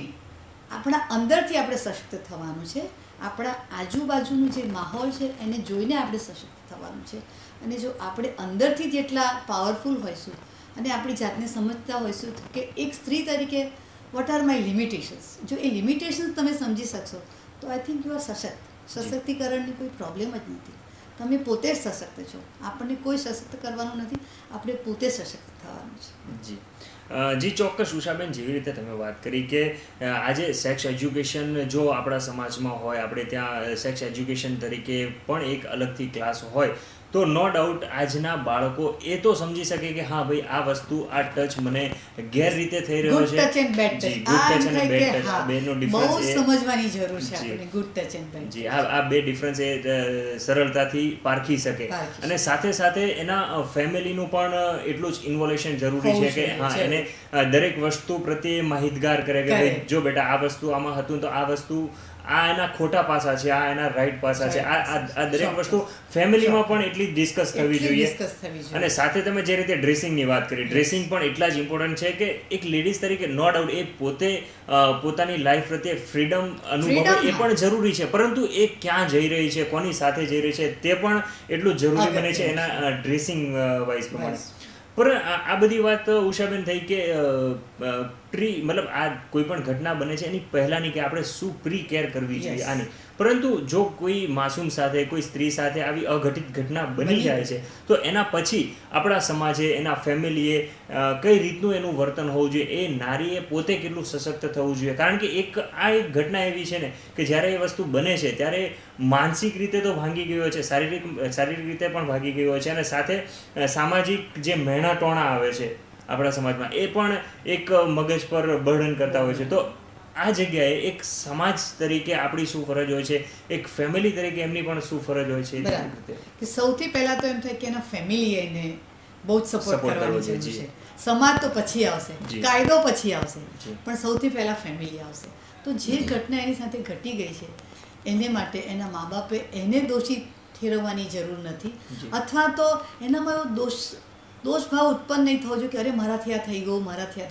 આપણા અંદરથી આપણે સશક્ત થવાનું છે. આપણા આજુબાજુનું જે માહોલ છે એને જોઈને આપણે સશક્ત થવાનું છે. અને જો આપણે અંદરથી જેટલા પાવરફુલ હોઈશું અને આપણી જાતને સમજતા હોઈશું કે એક સ્ત્રી તરીકે વોટ આર માય લિમિટેશન્સ, જો એ લિમિટેશન્સ તમે સમજી શકશો તો આઈ થિંક યુ આર સશક્ત. સશક્તિકરણની કોઈ પ્રોબ્લેમ જ નથી. તમે પોતે જ સશક્ત છો. આપણને કોઈ સશક્ત કરવાનું નથી, આપણે પોતે સશક્ત થવાનું છે. જી ચોક્કસ ઉષાબેન, જેવી રીતે તમે વાત કરી કે આજે સેક્સ એજ્યુકેશન જો આપણા સમાજમાં હોય, આપણે ત્યાં સેક્સ એજ્યુકેશન તરીકે પણ એક અલગથી ક્લાસ હોય, તો નો ડાઉટ આજના બાળકો એ તો સમજી શકે કે હા ભાઈ આ વસ્તુ, આ ટચ મને ગેરરીતે થઈ રહ્યો છે. Good touch and bed touch, good touch અને બેડ ટચ, આ બેનો ડિફરન્સ બહુ સમજવાની જરૂર છે આપણે. ગુડ ટચ એન્ડ બેડ, જી આ બે ડિફરન્સ એ સરળતાથી પારખી શકે. અને સાથે સાથે એના ફેમિલીનું પણ એટલું જ ઇન્વોલ્યુશન જરૂરી છે કે હા એને દરેક વસ્તુ પ્રત્યે માહિતગાર કરે કે ભાઈ જો બેટા આ વસ્તુ આમાં હતું તો આ વસ્તુ, આ એના ખોટા પાસા છે, આ એના રાઈટ પાસા છે, આ દરેક વસ્તુ ફેમિલીમાં પણ એટલી ડિસ્કસ થવી જોઈએ. અને સાથે તમે જે રીતે ડ્રેસિંગની વાત કરી, ડ્રેસિંગ પણ એટલા જ ઇમ્પોર્ટન્ટ છે કે એક લેડીઝ તરીકે નો ડાઉટ એ પોતે પોતાની લાઈફ પ્રત્યે ફ્રીડમ અનુભવે એ પણ જરૂરી છે, પરંતુ એ ક્યાં જઈ રહી છે, કોની સાથે જઈ રહી છે તે પણ એટલું જરૂરી બને છે એના ડ્રેસિંગ વાઇઝ પ્રમાણે. પર આ બધી વાત ઉષાબેન થઈ કે મતલબ આ કોઈ પણ ઘટના બને છે એની પહેલાંની કે આપણે શું પ્રી કેર કરવી જોઈએ આની. પરંતુ જો કોઈ માસૂમ સાથે, કોઈ સ્ત્રી સાથે આવી અઘટિત ઘટના બની જાય છે તો એના પછી આપણા સમાજે, એના ફેમિલીએ કઈ રીતનું એનું વર્તન હોવું જોઈએ, એ નારીએ પોતે કેટલું સશક્ત થવું જોઈએ. કારણ કે એક ઘટના એવી છે ને કે જ્યારે એ વસ્તુ બને છે ત્યારે માનસિક રીતે તો ભાંગી ગયો છે, શારીરિક રીતે પણ ભાંગી ગયો છે, અને સાથે સામાજિક જે મહેણા ટોણા આવે છે આપણા સમાજમાં એ પણ એક મગજ પર બર્ડન કરતા હોય છે. તો આ જગ્યાએ એક સમાજ તરીકે આપણી શું ફરજ હોય છે, એક ફેમિલી તરીકે એમની પણ શું ફરજ હોય છે? બરાબર, કે સૌથી પહેલા તો એમ થાય કે એના ફેમિલી એને બહુ જ સપોર્ટ કરવાની જરૂર છે. સમાજ તો પછી આવશે, કાયદો પછી આવશે, પણ સૌથી પહેલા ફેમિલી આવશે. તો જે ઘટના એની સાથે ઘટી ગઈ છે એને માટે એના મા બાપે એને દોષી ઠેરવવાની જરૂર નથી. જી. અથવા તો એનામાં એવો દોષ ભાવ ઉત્પન્ન નહીં થવો જોઈએ કે અરે મારાથી આ થઈ ગયું, મારાથી આ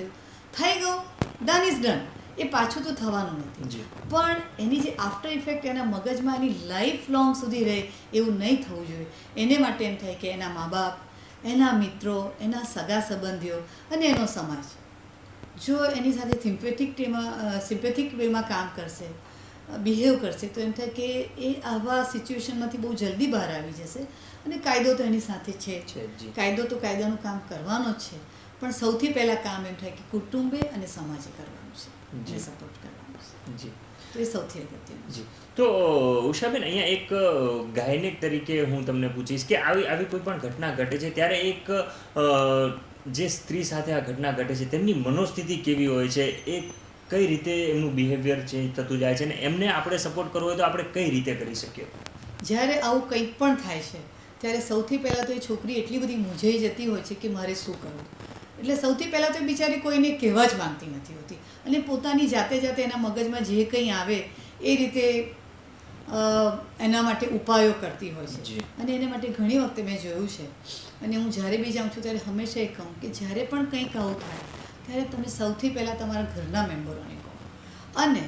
થઈ ગયું, ડન ઇઝ ડન. એ પાછું તો થવાનું નથી. જી. પણ એની જે આફ્ટર ઇફેક્ટ એના મગજમાં એની લાઈફ લોંગ સુધી રહે એવું નહીં થવું જોઈએ. એને માટે એમ થાય કે એના મા બાપ, એના મિત્રો, એના સગા સંબંધીઓ અને એનો સમાજ જો એની સાથે સિમ્પેથિક વેમાં કામ કરશે, બિહેવ કરશે, તો એમ થાય કે એ આવા સિચ્યુએશનમાંથી બહુ જલ્દી બહાર આવી જશે. અને કાયદો તો એની સાથે છે જી. કાયદો તો કાયદાનું કામ કરવાનો જ છે, પણ સૌથી પહેલાં કામ એમ થાય કે કુટુંબે અને સમાજે કરવાનું છે, જી. એને સપોર્ટ કરવાનું છે. જી. તો એ સૌથી અગત્યનું છે. જી. તો ઉષાબેન, અહીંયા એક ગાયનિક તરીકે હું તમને પૂછીશ કે આવી કોઈ પણ ઘટના ઘટે છે ત્યારે એક જે સ્ત્રી સાથે આ ઘટના ઘટે છે તેમની મનોસ્થિતિ કેવી હોય છે, એ કઈ રીતે એમનું બિહેવિયર ચેન્જ થતું જાય છે, અને એમને આપણે સપોર્ટ કરવો હોય તો આપણે કઈ રીતે કરી શકીએ? જ્યારે આવું કંઈક પણ થાય છે ત્યારે સૌથી પહેલાં તો એ છોકરી એટલી બધી મૂંઝાઈ જતી હોય છે કે મારે શું કરવું. એટલે સૌથી પહેલાં તો એ બિચારી કોઈને કહેવા જ માંગતી નથી હોતી અને પોતાની જાતે એના મગજમાં જે કંઈ આવે એ રીતે એના માટે ઉપાયો કરતી હોય છે. જી. અને એના માટે ઘણી વખતે મેં જોયું છે, અને હું જ્યારે બી જાઉં છું ત્યારે હંમેશા એ કહું કે જ્યારે પણ કંઈક આવું થાય ત્યારે તમે સૌથી પહેલાં તમારા ઘરના મેમ્બરોને કહો, અને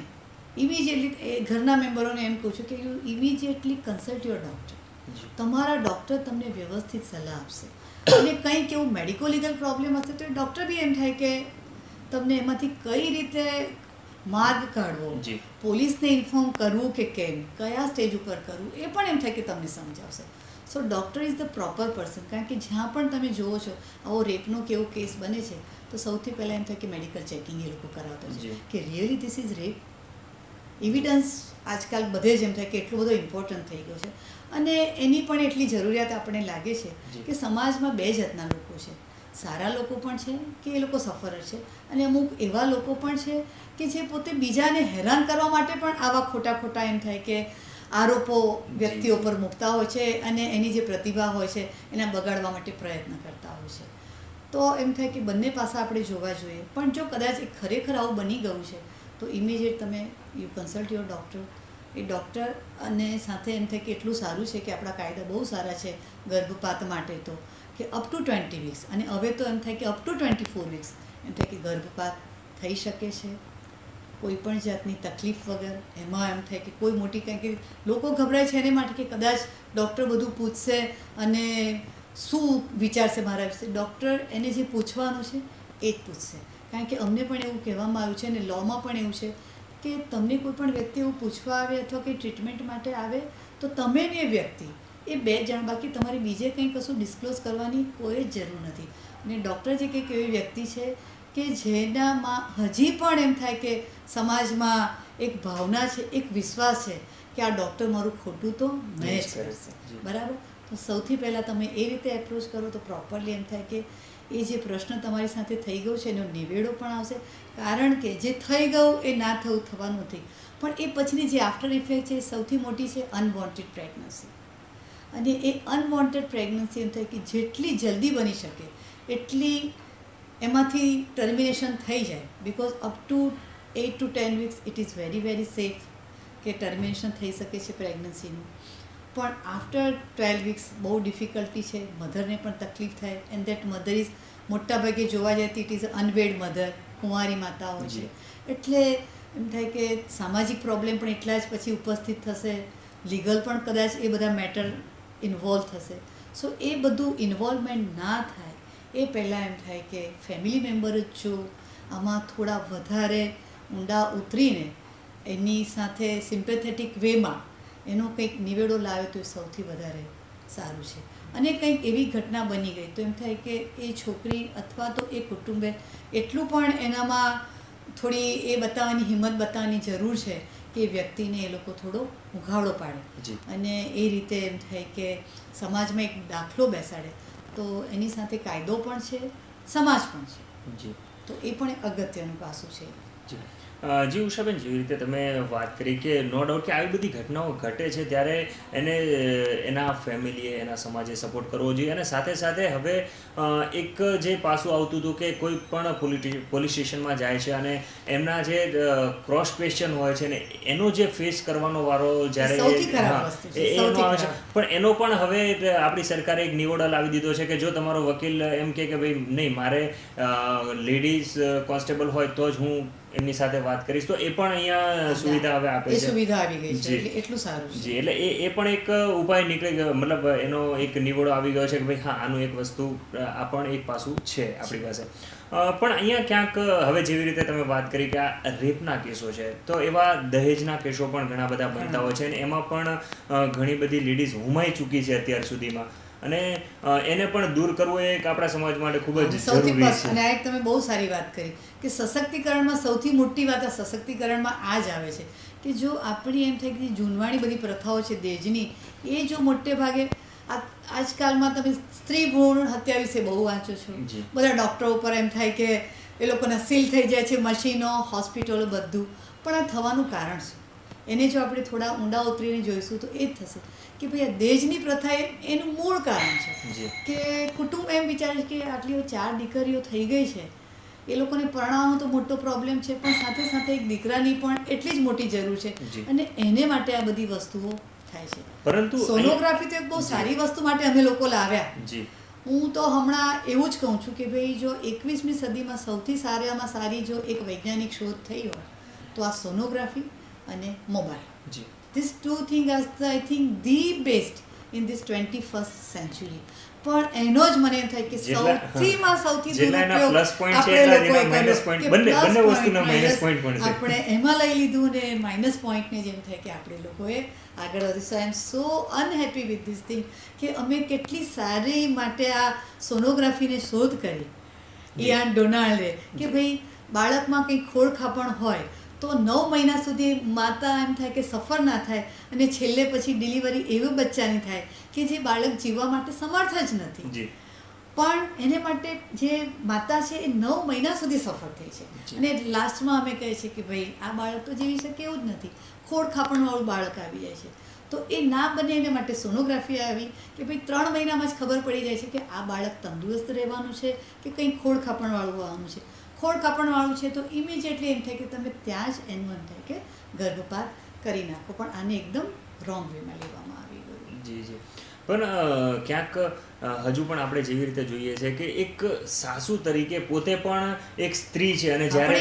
ઇમિજિએટલી ઘરના મેમ્બરોને એમ કહું છું કે you immediately consult your doctor. તમારા ડૉક્ટર તમને વ્યવસ્થિત સલાહ આપશે. અને કંઈક એવું મેડિકો લીગલ પ્રોબ્લેમ હશે તો ડૉક્ટર બી એમ થાય કે તમને એમાંથી કઈ રીતે માર્ગ કાઢવો, જી. પોલીસને ઇન્ફોર્મ કરવું કે કેમ, કયા સ્ટેજ ઉપર કરવું, એ પણ એમ થાય કે તમને સમજાવશે. So doctor is the proper person. કારણ કે જ્યાં પણ તમે જુઓ છો આવો રેપનો કેવો કેસ બને છે તો સૌથી પહેલાં એમ થાય કે મેડિકલ ચેકિંગ એ લોકો કરાવતા છે જી. કે really this is rape. Evidence આજકાલ બધે જ એમ થાય કે એટલો બધો ઇમ્પોર્ટન્ટ થઈ ગયો છે. અને એની પણ એટલી જરૂરિયાત આપણને લાગે છે જી. કે સમાજમાં બે જાતના લોકો છે. સારા લોકો પણ છે કે એ લોકો સફર છે, અને અમુક એવા લોકો પણ છે કે જે પોતે બીજાને હેરાન કરવા માટે પણ આવા ખોટા એમ થાય કે આરોપો વ્યક્તિઓ પર મૂકતા હોય છે અને એની જે પ્રતિભા હોય છે એને બગાડવા માટે પ્રયત્ન કરતા હોય છે. તો એમ થાય કે બંને પાસા આપણે જોવા જોઈએ. પણ જો કદાચ ખરેખર આવું બની ગયું છે તો ઇમિડિયેટ તમે you consult your doctor. A doctor અને સાથે એમ થાય કે એટલું સારું છે કે આપણા કાયદા બહુ સારા છે ગર્ભપાત માટે તો કે અપ ટુ 20 વીક્સ, અને હવે તો એમ થાય કે અપ ટુ 24 વીક્સ એમ થાય કે ગર્ભપાત થઈ શકે છે કોઈ પણ જાતની તકલીફ વગર. એમાં એમ થાય કે કોઈ મોટી કંઈ કે લોકો ગભરાય છે એને માટે કે કદાચ ડૉક્ટર બધું પૂછશે અને શું વિચારશે મારા વિશે. ડૉક્ટર એને જે પૂછવાનું છે એ જ પૂછશે. કારણ કે અમને પણ એવું કહેવામાં આવ્યું છે અને લૉમાં પણ એવું છે કે તમને કોઈ પણ વ્યક્તિ એવું પૂછવા આવે અથવા કંઈ ટ્રીટમેન્ટ માટે આવે તો તમે ને એ વ્યક્તિ એ બે જણ, બાકી તમારે બીજે કંઈ કશું ડિસ્ક્લોઝ કરવાની કોઈ જ જરૂર નથી. અને ડૉક્ટર જે કંઈક એવી વ્યક્તિ છે કે જેનામાં હજી પણ એમ થાય કે સમાજમાં એક ભાવના છે, એક વિશ્વાસ છે કે આ ડૉક્ટર મારું ખોટું તો નહીં જ કરશે. બરાબર. તો સૌથી પહેલાં તમે એ રીતે એપ્રોચ કરો તો પ્રોપરલી એમ થાય કે એ જે પ્રશ્ન તમારી સાથે થઈ ગયો છે એનો નિવેડો પણ આવશે. કારણ કે જે થઈ ગયું એ ના થવાનું નથી, પણ એ પછીની જે આફ્ટર ઇફેક્ટ છે એ સૌથી મોટી છે અનવોન્ટેડ પ્રેગ્નન્સી. અને એ અનવોન્ટેડ પ્રેગ્નન્સી એમ થાય કે જેટલી જલ્દી બની શકે એટલી એમાંથી ટર્મિનેશન થઈ જાય. Because up to 8 to 10 weeks it is very safe કે ટર્મિનેશન થઈ શકે છે પ્રેગ્નન્સીનું. પણ આફ્ટર 12 વીક્સ બહુ ડિફિકલ્ટી છે, મધરને પણ તકલીફ થાય. એન્ડ દેટ મધર ઇઝ મોટાભાગે જોવા જાય તો ઇટ ઇઝ અનવેડ મધર, કુંવારી માતા હોય છે. એટલે એમ થાય કે સામાજિક પ્રોબ્લેમ પણ એટલા જ પછી ઉપસ્થિત થશે, લીગલ પણ કદાચ એ બધા મેટર ઇન્વોલ્વ થશે. સો એ બધું ઇન્વોલ્વમેન્ટ ના થાય એ પહેલાં એમ થાય કે ફેમિલી મેમ્બર જ જો આમાં થોડા વધારે ઊંડા ઉતરીને એની સાથે સિમ્પેથેટિક વેમાં એનો કંઈક નિવેડો લાવે તો એ સૌથી વધારે સારું છે. અને કંઈક એવી ઘટના બની ગઈ તો એમ થાય કે એ છોકરી અથવા તો એ કુટુંબે એટલું પણ એનામાં થોડી એ બતાવવાની હિંમત બતાવવાની જરૂર છે કે એ વ્યક્તિને એ લોકો થોડો ઉઘાડો પાડે અને એ રીતે એમ થાય કે સમાજમાં એક દાખલો બેસાડે. તો એની સાથે કાયદો પણ છે, સમાજ પણ છે. તો એ પણ એક અગત્યનું પાસું છે. જી ઉષાબેન, જેવી રીતે તમે વાત કરી કે નો ડાઉટ કે આવી બધી ઘટનાઓ ઘટે છે ત્યારે એને એના ફેમિલીએ, એના સમાજે સપોર્ટ કરવો જોઈએ. અને સાથે સાથે હવે એક જે પાસું આવતું હતું કે કોઈ પણ પોલીસ સ્ટેશનમાં જાય છે અને એમના જે ક્રોસ ક્વેશ્ચન હોય છે ને એનો જે ફેસ કરવાનો વારો જ્યારે એનો આવે છે, પણ એનો પણ હવે આપણી સરકારે એક નિવડો લાવી દીધો છે કે જો તમારો વકીલ એમ કે ભાઈ નહીં, મારે લેડીઝ કોન્સ્ટેબલ હોય તો જ હું એમની સાથે વાત કરીશ, તો એ પણ અહીંયા સુવિધા હવે આપે છે. સુવિધા આવી ગઈ છે, એટલું સારું છે. જી, એટલે એ પણ એક ઉપાય નીકળી ગયો, મતલબ એનો એક નિવડો આવી ગયો છે કે ભાઈ હા, આનું એક વસ્તુ, આ પણ એક પાસું છે આપણી પાસે. પણ અહીંયા ક્યાંક હવે જેવી રીતે તમે વાત કરી કે આ રેપના કેસો છે, તો એવા દહેજના કેસો પણ ઘણા બધા બનતા હોય છે અને એમાં પણ ઘણી બધી લેડીઝ હુમાઈ ચૂકી છે અત્યાર સુધીમાં, અને એને પણ દૂર કરવું એક આપણા સમાજ માટે ખૂબ જ જરૂરી છે. અને આ એક તમે બહુ સારી વાત કરી કે સશક્તિકરણમાં સૌથી મોટી વાત આ સશક્તિકરણમાં આ જ આવે છે કે જો આપણી એમ થાય કે જૂનવાણી બધી પ્રથાઓ છે દહેજની, એ જો મોટે ભાગે આજકાલમાં તમે સ્ત્રી ભ્રૂણ હત્યા વિશે બહુ વાંચો છો, બધા ડૉક્ટરો ઉપર એમ થાય કે એ લોકોના સીલ થઈ જાય છે, મશીનો, હોસ્પિટલો, બધું. પણ આ થવાનું કારણ શું? એને જો આપણે થોડા ઊંડા ઉતરીને જોઈશું તો એ જ થશે કે ભાઈ આ દહેજની પ્રથા એનું મૂળ કારણ છે કે કુટુંબ એમ વિચારે છે કે આટલી 4 દીકરીઓ થઈ ગઈ છે, એ લોકોને પરણાવવાનો તો મોટો પ્રોબ્લેમ છે, પણ સાથે સાથે એક દીકરાની પણ એટલી જ મોટી જરૂર છે અને એને માટે આ બધી વસ્તુઓ થાય છે. પરંતુ સોનોગ્રાફી તો એક બહુ સારી વસ્તુ માટે અમે લોકો લાવ્યા. હું તો હમણાં એવું જ કહું છું કે ભાઈ જો 21મી સદીમાં સૌથી સારામાં સારી જો એક વૈજ્ઞાનિક શોધ થઈ હોય તો આ સોનોગ્રાફી અને mobile. These two things are I think the best in this 21st century. પણ એનો જ મને એમ થાય કે સૌથીમાં સૌથી દુરુપયોગ આપણે એમાં લઈ લીધું ને માઇનસ પોઈન્ટને જેમ થાય કે આપણે લોકોએ આગળ વધીશું. આઈ એમ સો અનહેપી વિથ ધીસ થિંગ કે અમે કેટલી સારી માટે આ સોનોગ્રાફીને શોધ કરી ઇયાન ડોનાલ્ડે કે ભાઈ બાળકમાં કંઈક ખોળખાપણ હોય તો 9 મહિના સુધી માતા એમ થાય કે સફર ના થાય અને છેલ્લે પછી ડિલિવરી એવી બચ્ચાની થાય કે જે બાળક જીવવા માટે સમર્થ જ નથી, પણ એને માટે જે માતા છે એ 9 મહિના સુધી સફર થઈ છે અને લાસ્ટમાં અમે કહીએ છીએ કે ભાઈ આ બાળક તો જીવી શકે એવું જ નથી, ખોળખાપણવાળું બાળક આવી જાય છે. તો એ ના બને એને માટે સોનોગ્રાફી આવી કે ભાઈ 3 મહિનામાં જ ખબર પડી જાય છે કે આ બાળક તંદુરસ્ત રહેવાનું છે કે કંઈક ખોળખાપણવાળું આવવાનું છે. ખોળખાપણવાળું છે તો ઇમિડિયેટલી એમ થાય કે તમે ત્યાં જ એનું એમ થાય કે ગર્ભપાત કરી નાખો, પણ આને એકદમ રોંગ વેમાં લેવામાં આવી ગયું. જી, પણ ક્યાંક હજુ પણ આપણે જેવી રીતે જોઈએ છે કે એક સાસુ તરીકે પોતે પણ એક સ્ત્રી છે અને જ્યારે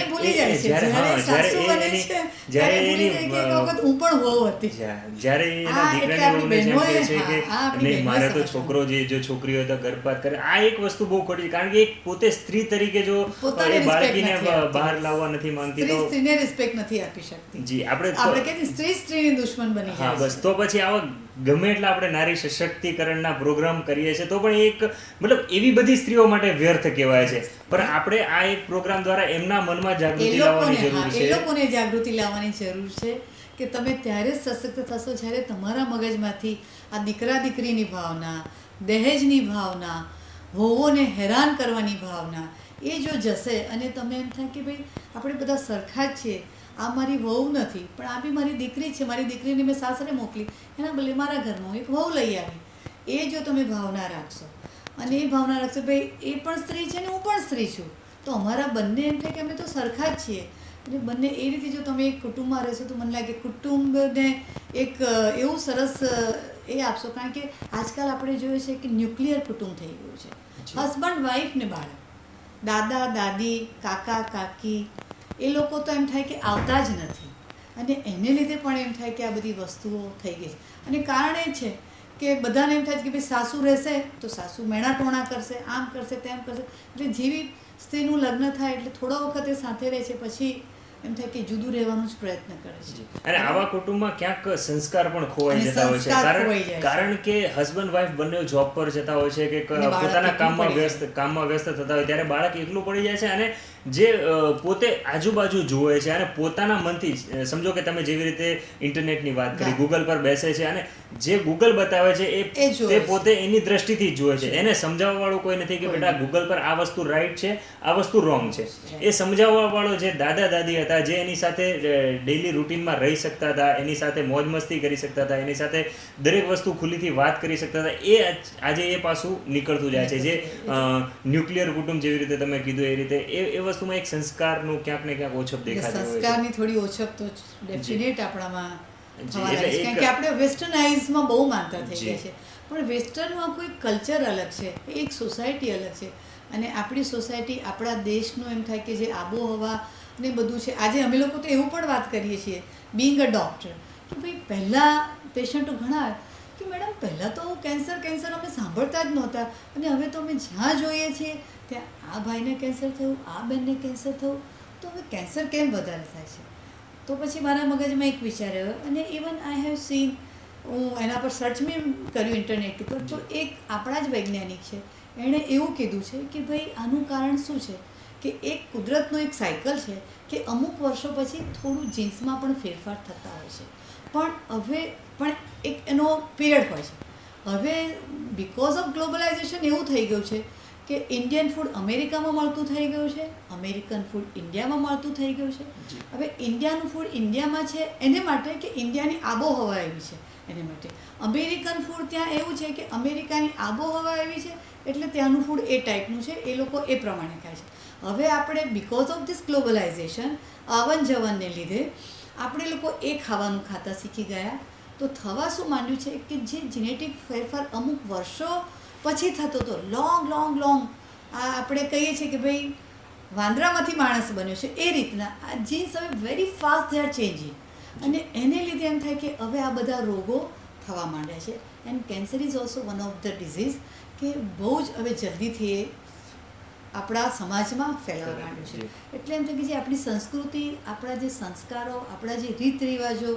એની દીકરાની વહુને જેમ કહે છે કે નહીં મારે તો છોકરો જો છોકરી હોય તો ગર્ભપાત કરે, આ એક વસ્તુ બહુ ખોટી, કારણ કે એક પોતે સ્ત્રી તરીકે જો એ બાળકીને બહાર લાવવા નથી માંગતી તો સ્ત્રીને રિસ્પેક્ટ નથી આપી શકતી. જી, આપણે કહીએ સ્ત્રીની દુશ્મન બની જાય. હા, બસ તો પછી આવા ગમે એટલા આપણે નારી સશક્તિકરણના પ્રોગ્રામ કરીએ છીએ તો પણ એક મતલબ એવી બધી સ્ત્રીઓ માટે વ્યર્થ કહેવાય છે, પણ આપણે આ એક પ્રોગ્રામ દ્વારા એમના મનમાં જાગૃતિ લાવવાની જરૂર છે. એ લોકોને જાગૃતિ લાવવાની જરૂર છે કે તમે ત્યારે જ સશક્ત થશો જ્યારે તમારા મગજમાંથી આ દીકરા દીકરીની ભાવના, દહેજની ભાવના, વહુઓને હેરાન કરવાની ભાવના એ જો જશે અને તમે એમ થાય કે ભાઈ આપણે બધા સરખા જ છીએ, આ મારી વહુ નથી પણ આ બી મારી દીકરી છે, મારી દીકરીને મેં સાસરે મોકલી, એના બદલે મારા ઘરમાં એક વહુ લઈ આવી, એ જો તમે ભાવના રાખશો અને એ ભાવના રાખશો ભાઈ એ પણ સ્ત્રી છે ને હું પણ સ્ત્રી છું તો અમારા બંને એમ થાય કે અમે તો સરખા જ છીએ, અને બંને એ રીતે જો તમે એક કુટુંબમાં રહેશો તો મને લાગે કુટુંબને એક એવું સરસ એ આપશો. કારણ કે આજકાલ આપણે જોઈએ છે કે ન્યુક્લિયર કુટુંબ થઈ ગયું છે, હસબન્ડ વાઈફ ને બાળક, દાદા દાદી, કાકા કાકી, એ લોકો તો એમ થાય કે આવતા જ નથી અને એને લીધે પણ એમ થાય કે આ બધી વસ્તુઓ થઈ ગઈ છે. અને કારણ એ છે કે બધાને એમ થાય કે ભાઈ સાસુ રહેશે તો સાસુ મેણા ટોણા કરશે, આમ કરશે તેમ કરશે, એટલે જેવી સ્ત્રીનું લગ્ન થાય એટલે થોડા વખત એ સાથે રહે છે પછી એમ થાય કે જુદું રહેવાનો જ પ્રયત્ન કરે છે. અને આવા કુટુંબમાં ક્યાંક સંસ્કાર પણ ખોવાઈ જતા હોય છે, કારણ કે હસબન્ડ વાઈફ બંને જોબ પર જતા હોય છે કે પોતાના કામમાં વ્યસ્ત થતા હોય ત્યારે બાળક એકલું પડી જાય છે અને જે પોતે આજુબાજુ જુએ છે અને પોતાના મનથી સમજો કે તમે જેવી રીતે ઇન્ટરનેટની વાત કરી, ગૂગલ પર બેસે છે અને જે ગૂગલ બતાવે છે એ તે પોતે એની દ્રષ્ટિથી જ જુએ છે, એને સમજાવવા વાળું કોઈ નથી કે બેટા ગૂગલ પર આ વસ્તુ રાઈટ છે, આ વસ્તુ રોંગ છે. એ સમજાવવા વાળો જે દાદા દાદી હતા, જે એની સાથે ડેઈલી રૂટીનમાં રહી શકતા હતા, એની સાથે મોજ મસ્તી કરી શકતા હતા, એની સાથે દરેક વસ્તુ ખુલ્લીથી વાત કરી શકતા હતા, એ આજે એ પાછું નીકળતું જાય છે. જે ન્યુક્લિયર કુટુંબ જેવી રીતે તમે કીધું એ રીતે એ વસ્તુમાં એક સંસ્કારનું ક્યાંક ને ક્યાંક ઓછપ દેખાતી હોય છે. સંસ્કારની થોડી ઓછપ તો ડેફિનેટ આપણામાં થવા એટલે લાગી છે. કારણ કે આપણે વેસ્ટર્નાઇઝમાં બહુ માનતા થઈ ગયા છે, પણ વેસ્ટર્નમાં કોઈ કલ્ચર અલગ છે, એક સોસાયટી અલગ છે, અને આપણી સોસાયટી આપણા દેશનું એમ થાય કે જે આબોહવા ને બધું છે. આજે અમે લોકો તો એવું પણ વાત કરીએ છીએ બિંગ અ ડૉક્ટર કે ભાઈ પહેલાં પેશન્ટો ઘણા કે મેડમ પહેલાં તો કેન્સર અમે સાંભળતા જ નહોતા, અને હવે તો અમે જ્યાં જોઈએ છીએ ત્યાં આ ભાઈને કેન્સર થયું, આ બેનને કેન્સર થયું, તો હવે કેન્સર કેમ વધારે થાય છે? તો પછી મારા મગજમાં એક વિચાર આવ્યો, અને ઇવન આઈ હેવ સીન, હું એના પર સર્ચ મેં કર્યું ઇન્ટરનેટ ઉપર, તો એક આપણા જ વૈજ્ઞાનિક છે, એણે એવું કીધું છે કે ભાઈ આનું કારણ શું છે કે એક કુદરતનો એક સાયકલ છે કે અમુક વર્ષો પછી થોડું જીન્સમાં પણ ફેરફાર થતા હોય છે, પણ હવે પણ એક એનો પીરિયડ હોય છે. હવે બિકોઝ ઓફ ગ્લોબલાઇઝેશન એવું થઈ ગયું છે કે ઇન્ડિયન ફૂડ અમેરિકામાં મળતું થઈ ગયું છે, અમેરિકન ફૂડ ઇન્ડિયામાં મળતું થઈ ગયું છે. હવે ઇન્ડિયાનું ફૂડ ઇન્ડિયામાં છે એને માટે કે ઇન્ડિયાની આબોહવા એવી છે એને માટે. અમેરિકન ફૂડ ત્યાં એવું છે કે અમેરિકાની આબોહવા એવી છે એટલે ત્યાંનું ફૂડ એ ટાઈપનું છે, એ લોકો એ પ્રમાણે ખાય છે. હવે આપણે બિકોઝ ઓફ ધીસ ગ્લોબલાઇઝેશન, આવન જવનને લીધે આપણે લોકો એ ખાવાનું ખાતા શીખી ગયા. તો થવા શું માંડ્યું છે કે જે જીનેટિક ફેરફાર અમુક વર્ષો પછી થતો હતો, લોંગ આ આપણે કહીએ છીએ કે ભાઈ વાંદરામાંથી માણસ બન્યો છે, એ રીતના આ જીન્સ હવે very fast they are changing, અને એને લીધે એમ થાય કે હવે આ બધા રોગો થવા માંડ્યા છે. And cancer is also one of the disease કે બહુ જ હવે જલ્દીથી એ આપણા સમાજમાં ફેલાવા માંડ્યું છે. એટલે એમ થાય કે જે આપણી સંસ્કૃતિ, આપણા જે સંસ્કારો, આપણા જે રીત રિવાજો,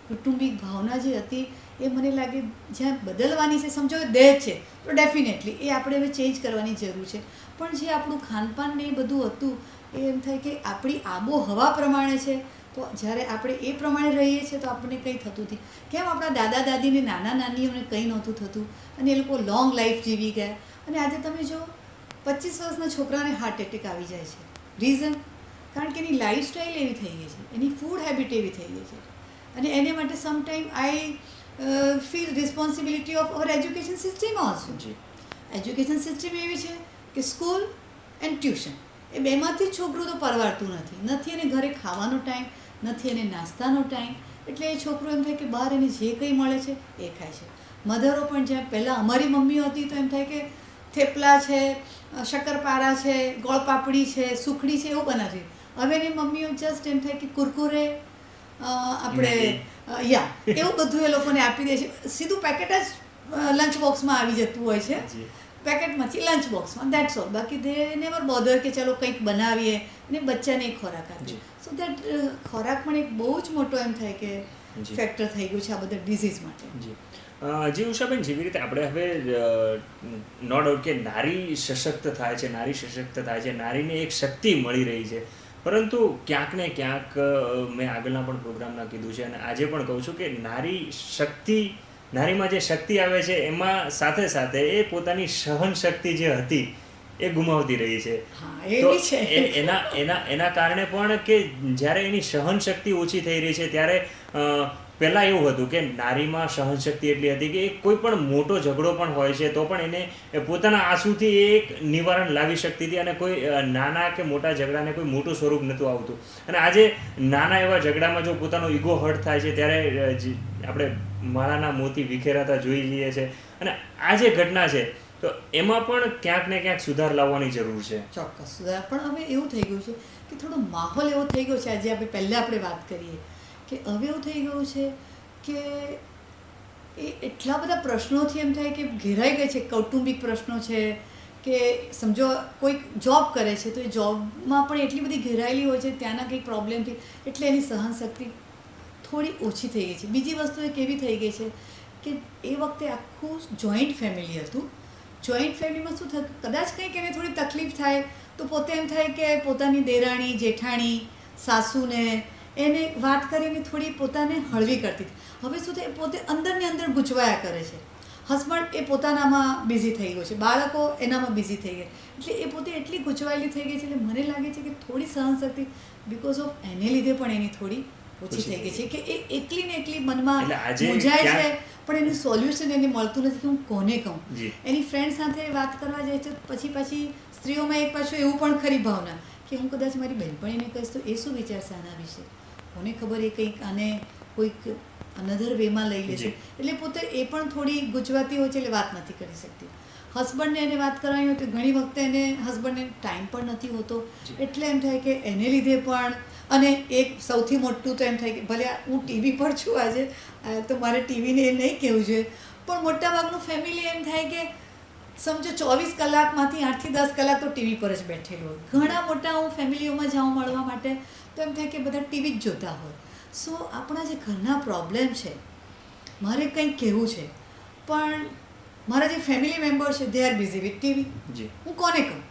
કુટુંબિક ભાવના જે હતી એ મને લાગે જ્યાં બદલવાની છે, સમજો દહેજ છે તો ડેફિનેટલી એ આપણે હવે ચેન્જ કરવાની જરૂર છે. પણ જે આપણું ખાનપાન ને એ બધું હતું એ એમ થાય કે આપણી આબોહવા પ્રમાણે છે, તો જ્યારે આપણે એ પ્રમાણે રહીએ છીએ તો આપણને કંઈ થતું નથી. કેમ આપણા દાદા દાદીને, નાના નાનીઓને કંઈ નહોતું થતું અને એ લોકો લોંગ લાઈફ જીવી ગયા, અને આજે તમે જો 25 વર્ષના છોકરાને હાર્ટ એટેક આવી જાય છે. રીઝન? કારણ કે એની લાઈફસ્ટાઈલ એવી થઈ ગઈ છે, એની ફૂડ હેબિટ એવી થઈ ગઈ છે, અને એને માટે sometime I feel responsibility of our education system also. Education system એવી છે કે સ્કૂલ એન્ડ ટ્યુશન એ બેમાંથી છોકરું તો પરવારતું નથી એને ઘરે ખાવાનો ટાઈમ, નથી એને નાસ્તાનો ટાઈમ, એટલે એ છોકરું એમ થાય કે બહાર એને જે કંઈ મળે છે એ ખાય છે. મધરો પણ જ્યાં પહેલાં અમારી મમ્મીઓ હતી તો એમ થાય કે થેપલા છે, શક્કરપારા છે, ગોળપાપડી છે, સુખડી છે, એવું બનાવતી. હવે એની મમ્મીઓ જસ્ટ એમ થાય કે કુરકુરે, આપણે એવું બધું એ લોકોને આપી દે છે. સીધું પેકેટ જ લંચ બોક્સમાં આવી જતું હોય છે, પેકેટમાંથી લંચ બોક્સમાં, દેટ્સ ઓલ. બાકી દે નેવર બોધર કે ચલો કંઈક બનાવીએ અને બચ્ચાને એક ખોરાક આપીએ. સો દેટ ખોરાક પણ એક બહુ જ મોટો એમ થાય કે ફેક્ટર થઈ ગયું છે આ બધા ડિઝીઝ માટે. જી ઉષાબેન, જેવી રીતે આપણે હવે નો ડાઉટ કે નારી સશક્ત થાય છે, નારી સશક્ત થાય છે, નારીને એક શક્તિ મળી રહી છે, પરંતુ ક્યાંક ને ક્યાંક મેં આગળના પણ પ્રોગ્રામમાં કીધું છે અને આજે પણ કહું છું કે નારીમાં જે શક્તિ આવે છે એમાં સાથે સાથે એ પોતાની સહન શક્તિ જે હતી એ ગુમાવતી રહી છે. તો એના કારણે પણ કે જ્યારે એની સહન શક્તિ ઓછી થઈ રહી છે ત્યારે પહેલાં એવું હતું કે નારીમાં સહનશક્તિ એટલી હતી કે કોઈ પણ મોટો ઝઘડો પણ હોય છે તો પણ એને પોતાના આંસુથી એક નિવારણ લાવી શકતી હતી, અને કોઈ નાના કે મોટા ઝઘડાને કોઈ મોટું સ્વરૂપ નહોતું આવતું. અને આજે નાના એવા ઝઘડામાં જો પોતાનો ઈગો હર્ટ થાય છે ત્યારે આપણે માળાના મોતી વિખેરાતા જોઈ જઈએ છીએ. અને આ જે ઘટના છે તો એમાં પણ ક્યાંક ને ક્યાંક સુધાર લાવવાની જરૂર છે. ચોક્કસ સુધાર, પણ હવે એવું થઈ ગયું છે કે થોડો માહોલ એવો થઈ ગયો છે. આજે આપણે પહેલાં આપણે વાત કરીએ કે હવે એવું થઈ ગયું છે કે એ એટલા બધા પ્રશ્નોથી એમ થાય કે ઘેરાઈ ગઈ છે. કૌટુંબિક પ્રશ્નો છે કે સમજો કોઈક જોબ કરે છે તો એ જોબમાં પણ એટલી બધી ઘેરાયેલી હોય છે ત્યાંના કંઈક પ્રોબ્લેમથી, એટલે એની સહનશક્તિ થોડી ઓછી થઈ ગઈ છે. બીજી વસ્તુ એક એવી થઈ ગઈ છે કે એ વખતે આખું જોઈન્ટ ફેમિલી હતું. જોઈન્ટ ફેમિલીમાં શું થતું, કદાચ કંઈક એને થોડી તકલીફ થાય તો પોતે એમ થાય કે પોતાની દેરાણી, જેઠાણી, સાસુને એને વાત કરીને થોડી પોતાને હળવી કરતી હતી. હવે શું થાય, પોતે અંદરની અંદર ગૂંચવાયા કરે છે. હસબન્ડ એ પોતાનામાં બિઝી થઈ ગયો છે, બાળકો એનામાં બિઝી થઈ ગયા, એટલે એ પોતે એટલી ગૂંચવાયેલી થઈ ગઈ છે. એટલે મને લાગે છે કે થોડી સહનશક્તિ બીકોઝ ઓફ એને લીધે પણ એની થોડી ઓછી થઈ ગઈ છે, કે એ એકલી ને એકલી મનમાં મૂંઝાય છે, પણ એનું સોલ્યુશન એને મળતું નથી કે હું કોને કહું. એની ફ્રેન્ડ સાથે વાત કરવા જાય છે, પાછી સ્ત્રીઓમાં એક પાછું એવું પણ ખરી ભાવના કે હું કદાચ મારી બહેનપણીને કહીશ તો એ શું વિચારશે આના વિશે, કોને ખબર એ કંઈક આને કોઈક અનધર વેમાં લઈ લેશે. એટલે પોતે એ પણ થોડી ગૂંચવાતી હોય છે, એટલે વાત નથી કરી શકતી. હસબન્ડને એને વાત કરવાની હોય તો ઘણી વખતે એને હસબન્ડને ટાઈમ પણ નથી હોતો, એટલે એમ થાય કે એને લીધે પણ. અને એક સૌથી મોટું તો એમ થાય કે ભલે હું ટીવી પર છું આજે, તો મારે ટીવીને એ નહીં કહેવું જોઈએ, પણ મોટાભાગનું ફેમિલી એમ થાય કે સમજો 24 કલાકમાંથી 8 થી 10 કલાક તો ટીવી પર જ બેઠેલું હોય. ઘણા મોટા હું ફેમિલીઓમાં જાઉં મળવા માટે તો એમ થાય કે બધા ટીવી જ જોતા હોય. સો આપણા જે ઘરના પ્રોબ્લેમ છે, મારે કંઈક કહેવું છે, પણ મારા જે ફેમિલી મેમ્બર છે they are busy with TV, હું કોને કહું?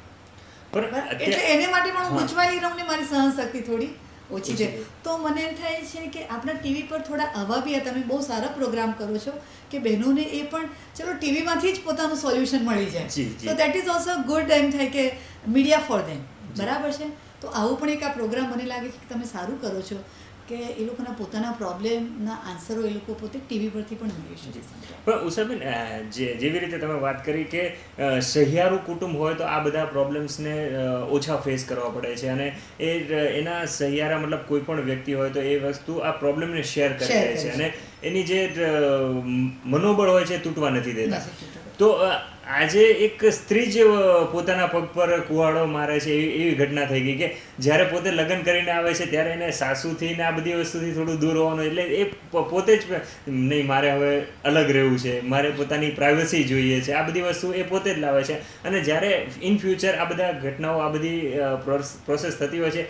એટલે એને માટે પણ હું ગૂંચવાયેલી રહું ને મારી સહનશક્તિ થોડી ઓછી છે. તો મને એમ થાય છે કે આપણા ટીવી પર થોડા આવા બી તમે બહુ સારા પ્રોગ્રામ કરો છો કે બહેનોને એ પણ ચલો ટીવીમાંથી જ પોતાનું સોલ્યુશન મળી જાય, તો દેટ ઇઝ ઓલ્સો ગુડ. એમ થાય કે મીડિયા ફોર ધેમ, બરાબર છે. તો આવું પણ એક આ પ્રોગ્રામ મને લાગે છે કે તમે સારું કરો છો કે એ લોકોના પોતાના પ્રોબ્લેમના આન્સરો એ લોકો પોતે ટીવી પરથી પણ મેળવી શકે. પણ ઉષાબેન, જેવી રીતે તમે વાત કરી કે સહિયારું કુટુંબ હોય તો આ બધા પ્રોબ્લેમ્સને ઓછા ફેસ કરવા પડે છે, અને એના સહિયારા મતલબ કોઈ પણ વ્યક્તિ હોય તો એ વસ્તુ આ પ્રોબ્લેમને શેર કરી દે છે, અને એની જે મનોબળ હોય છે તૂટવા નથી દેતા. તો આજે એક સ્ત્રી જે પોતાના પગ પર કુવાડો મારે છે એવી ઘટના થઈ ગઈ કે જ્યારે પોતે લગ્ન કરીને આવે છે ત્યારે એને સાસુથી ને આ બધી વસ્તુથી થોડું દૂર હોવાનું, એટલે એ પોતે જ નહીં મારે હવે અલગ રહેવું છે, મારે પોતાની પ્રાઇવસી જોઈએ છે, આ બધી વસ્તુ એ પોતે જ લાવે છે. અને જ્યારે ઇન ફ્યુચર આ બધા ઘટનાઓ આ બધી પ્રોસેસ થતી હોય છે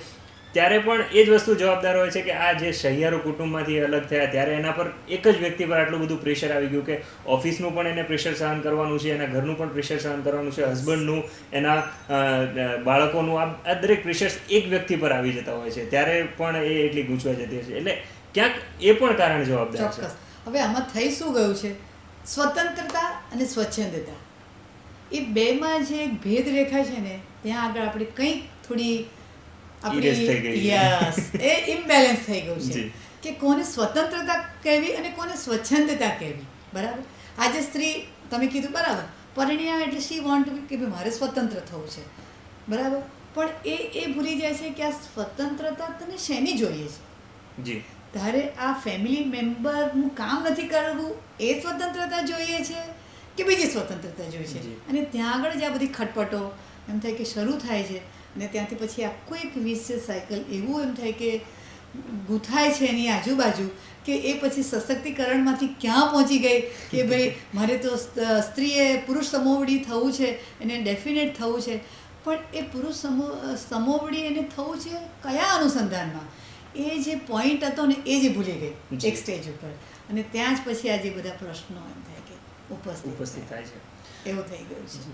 ત્યારે પણ એ જ વસ્તુ જવાબદાર હોય છે કે આ જે સહિયારો કુટુંબમાંથી અલગ થયા ત્યારે એના પર એક જ વ્યક્તિ પર આટલું બધું પ્રેશર આવી ગયું કે ઓફિસનું પણ એને પ્રેશર સહન કરવાનું છે, એના ઘરનું પણ પ્રેશર સહન કરવાનું છે, હસબન્ડનું, એના બાળકોનું, આ દરેક પ્રેશર્સ એક વ્યક્તિ પર આવી જતા હોય છે, ત્યારે પણ એ એટલી ગૂંચવાઈ જતી હોય છે. એટલે ક્યાંક એ પણ કારણ જવાબદાર છે. હવે આમાં થઈ શું ગયું છે, સ્વતંત્રતા અને સ્વચ્છંદતા એ બેમાં જે એક ભેદ રેખા છે ને ત્યાં આગળ આપણે કંઈક થોડી એ ઇમ્બેલેન્સ થઈ ગયું છે કે કોને સ્વતંત્રતા કહેવી અને કોને સ્વચ્છંદતા કહેવી. બરાબર, આજે સ્ત્રી તમે કીધું બરાબર, પરિણ્યા એટલે શી વોન્ટ કે ભાઈ મારે સ્વતંત્ર થવું છે, બરાબર, પણ એ ભૂલી જાય છે કે આ સ્વતંત્રતા તને શેની જોઈએ છે. તારે આ ફેમિલી મેમ્બરનું કામ નથી કરવું એ સ્વતંત્રતા જોઈએ છે કે બીજી સ્વતંત્રતા જોઈએ છે? અને ત્યાં આગળ જ આ બધી ખટપટો એમ થાય કે શરૂ થાય છે, અને ત્યાંથી પછી આખું એક વિશેષ સાયકલ એવું એમ થાય કે ગૂંથાય છે એની આજુબાજુ કે એ પછી સશક્તિકરણમાંથી ક્યાં પહોંચી ગઈ કે ભાઈ મારે તો સ્ત્રીએ પુરુષ સમોવડી થવું છે, એને ડેફિનેટ થવું છે, પણ એ પુરુષ સમોવડી એને થવું છે કયા અનુસંધાનમાં? એ જે પોઈન્ટ હતો ને એ જ ભૂલી ગઈ એક સ્ટેજ ઉપર, અને ત્યાં જ પછી આ જે બધા પ્રશ્નો એમ થાય કે ઉપસ્થિત થાય છે, એવું થઈ ગયું છે.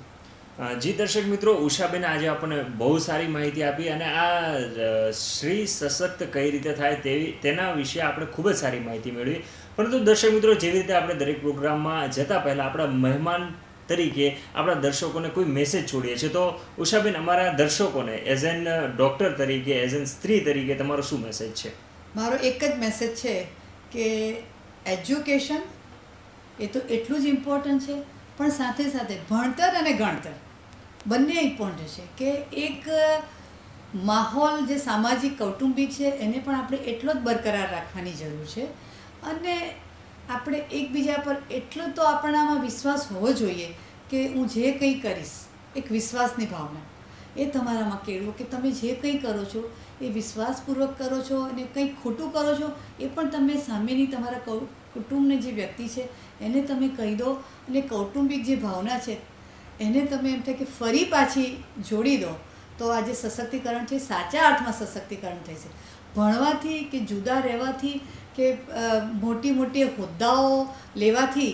જી દર્શક મિત્રો, ઉષાબેન આજે આપણને બહુ સારી માહિતી આપી, અને આ સ્ત્રી સશક્ત કઈ રીતે થાય તેના વિશે આપણે ખૂબ જ સારી માહિતી મેળવી. પરંતુ દર્શક મિત્રો, જેવી રીતે આપણે દરેક પ્રોગ્રામમાં જતા પહેલાં આપણા મહેમાન તરીકે આપણા દર્શકોને કોઈ મેસેજ છોડીએ છીએ, તો ઉષાબેન અમારા દર્શકોને એઝ એન ડૉક્ટર તરીકે, એઝ એન સ્ત્રી તરીકે તમારો શું મેસેજ છે? મારો એક જ મેસેજ છે કે એજ્યુકેશન એ તો એટલું જ ઇમ્પોર્ટન્ટ છે, પણ સાથે સાથે ભણતર અને ગણતર બંને ઇમ્પોર્ટન્ટ છે. કે એક માહોલ જે સામાજિક કૌટુંબિક છે એને પણ આપણે એટલો જ બરકરાર રાખવાની જરૂર છે, અને આપણે એકબીજા પર એટલો તો આપણામાં વિશ્વાસ હોવો જોઈએ કે હું જે કંઈ કરીશ, એક વિશ્વાસની ભાવના એ તમારામાં કેળવો કે તમે જે કંઈ કરો છો એ વિશ્વાસપૂર્વક કરો છો, અને કંઈક ખોટું કરો છો એ પણ તમે સામેની તમારા કુટુંબની જે વ્યક્તિ છે એને તમે કહી દો, અને કૌટુંબિક જે ભાવના છે એને તમે એમ થાય કે ફરી પાછી જોડી દો, તો આ જે સશક્તિકરણ છે સાચા અર્થમાં સશક્તિકરણ થશે. ભણવાથી કે જુદા રહેવાથી કે મોટી મોટી હોદ્દાઓ લેવાથી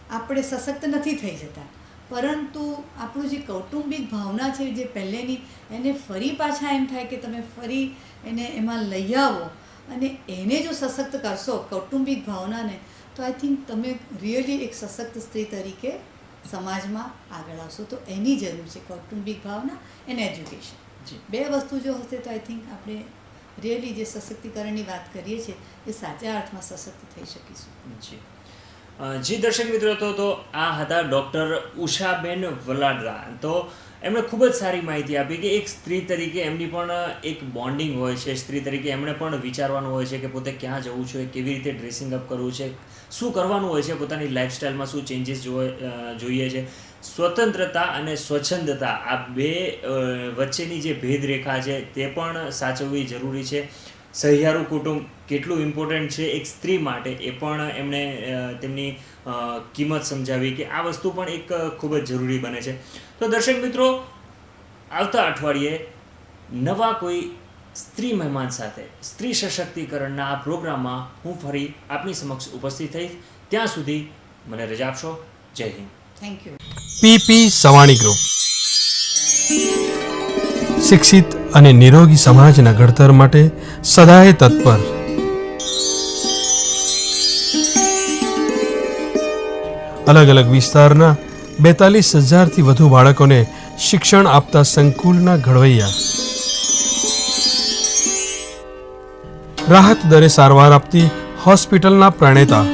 આપણે સશક્ત નથી થઈ જતા, પરંતુ આપણું જે કૌટુંબિક ભાવના છે જે પહેલેની એને ફરી પાછા એમ થાય કે તમે ફરી એને એમાં લઈ આવો, અને એને જો સશક્ત કરશો કૌટુંબિક ભાવનાને, તો આઈ થિંક તમે રિયલી એક સશક્ત સ્ત્રી તરીકે સમાજમાં આગળ આવશો. તો એની જરૂર છે, કૌટુંબિક ભાવના એન્ડ એજ્યુકેશન. બે વસ્તુ જો હશે તો આઈ થિંક આપણે રિયલી જે સશક્તિકરણની વાત કરીએ છીએ એ સાચા અર્થમાં સશક્ત થઈ શકીશું. જી દર્શક મિત્રો, તો આ હતા ડૉક્ટર ઉષાબેન વલાડરા. તો એમણે ખૂબ જ સારી માહિતી આપી કે એક સ્ત્રી તરીકે એમની પણ એક બોન્ડિંગ હોય છે. સ્ત્રી તરીકે એમણે પણ વિચારવાનું હોય છે કે પોતે ક્યાં જવું છે, કેવી રીતે ડ્રેસિંગ અપ કરવું છે, શું કરવાનું હોય છે, પોતાની લાઈફસ્ટાઈલમાં શું ચેન્જીસ જોઈએ છે. સ્વતંત્રતા અને સ્વચ્છંદતા આ બે વચ્ચેની જે ભેદરેખા છે તે પણ સાચવવી જરૂરી છે. સહિયારું કુટુંબ કેટલું ઇમ્પોર્ટન્ટ છે એક સ્ત્રી માટે એ પણ એમણે તેમની કિંમત સમજાવી કે આ વસ્તુ પણ એક ખૂબ જ જરૂરી બને છે. તો દર્શક મિત્રો, આવતા અઠવાડિયે નવા કોઈ સ્ત્રી મહેમાન સાથે સ્ત્રી સશક્તિકરણના આ પ્રોગ્રામમાં હું ફરી આપની સમક્ષ ઉપસ્થિત થઈશ. ત્યાં સુધી મને રજા આપશો. જય Hind. Thank you. PP Savani group શિક્ષિત અને નિરોગી સમાજના ઘડતર માટે સદાય તત્પર. અલગ અલગ વિસ્તારના 42,000થી વધુ બાળકોને શિક્ષણ આપતા સંકુલના ઘડવૈયા. રાહત દરે સારવાર આપતી હોસ્પિટલના પ્રણેતા.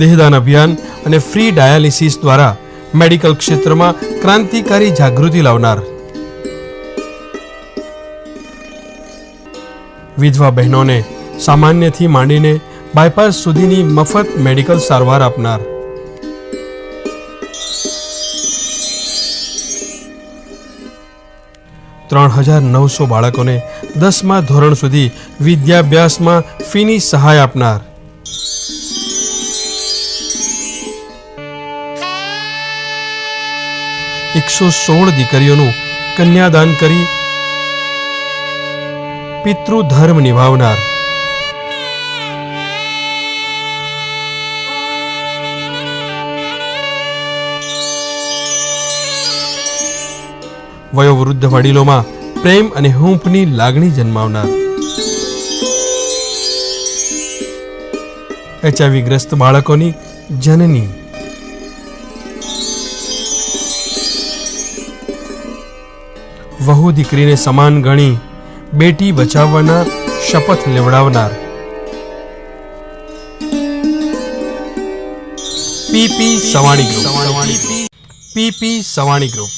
દેહદાન અભિયાન અને ફ્રી ડાયાલિસિસ દ્વારા મેડિકલ ક્ષેત્રમાં ક્રાંતિકારી જાગૃતિ લાવનાર. વિધવા બહેનોને સામાન્યથી માંડીને બાયપાસ સુધીની મફત મેડિકલ સારવાર આપનાર. $3,900 બાળકોને 10મા ધોરણ સુધી વિદ્યાભ્યાસમાં ફીની સહાય આપનાર. $116 દીકરીઓનું કન્યાદાન કરી પિતૃધર્મ નિભાવનાર. વયોવૃદ્ધ વડીલોમાં પ્રેમ અને હૂંફની લાગણી જન્માવનાર. HIV ગ્રસ્ત બાળકોની જનની. વહુ દીકરીને સમાન ગણી બેટી બચાવવાના શપથ લેવડાવનાર. PP Savani group. PP Savani group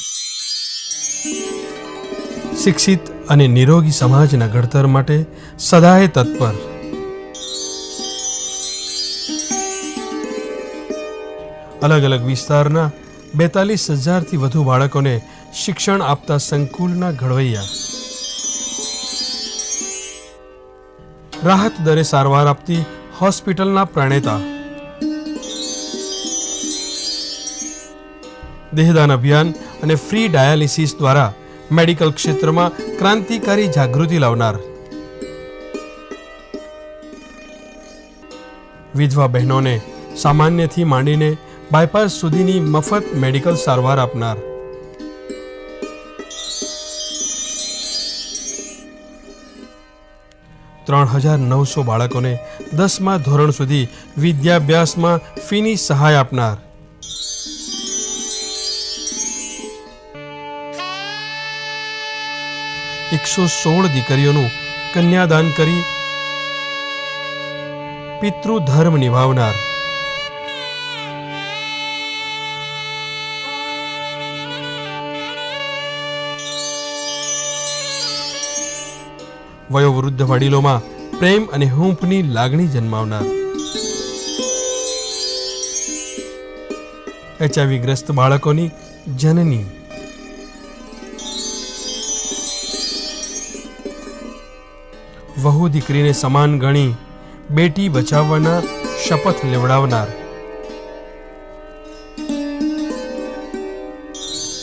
શિક્ષિત અને નિરોગી સમાજના ઘડતર માટે સદાય તત્પર. અલગ અલગ વિસ્તારના 42,000થી વધુ બાળકોને શિક્ષણ આપતા સંકુલના ઘડવૈયા. રાહત દરે સારવાર આપતી હોસ્પિટલના પ્રણેતા. દેહદાન અભિયાન અને ફ્રી ડાયાલિસિસ દ્વારા મેડિકલ ક્ષેત્રમાં ક્રાંતિકારી જાગૃતિ લાવનાર. વિધવા બહેનોને સામાન્યથી માંડીને બાયપાસ સુધીની મફત મેડિકલ સારવાર આપનાર. $3,900 બાળકોને 10મા ધોરણ સુધી વિદ્યાભ્યાસમાં ફીની સહાય આપનાર. $116 દીકરીઓનું કન્યાદાન કરી પિતૃધર્મ નિભાવનાર. વયોવૃદ્ધ વડીલોમાં પ્રેમ અને હૂંફની લાગણી જન્માવનાર. HIV ગ્રસ્ત બાળકોની જનની. વહુ દીકરીને સમાન ગણી બેટી બચાવવાના શપથ લેવડાવનાર.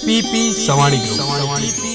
PP Savani group.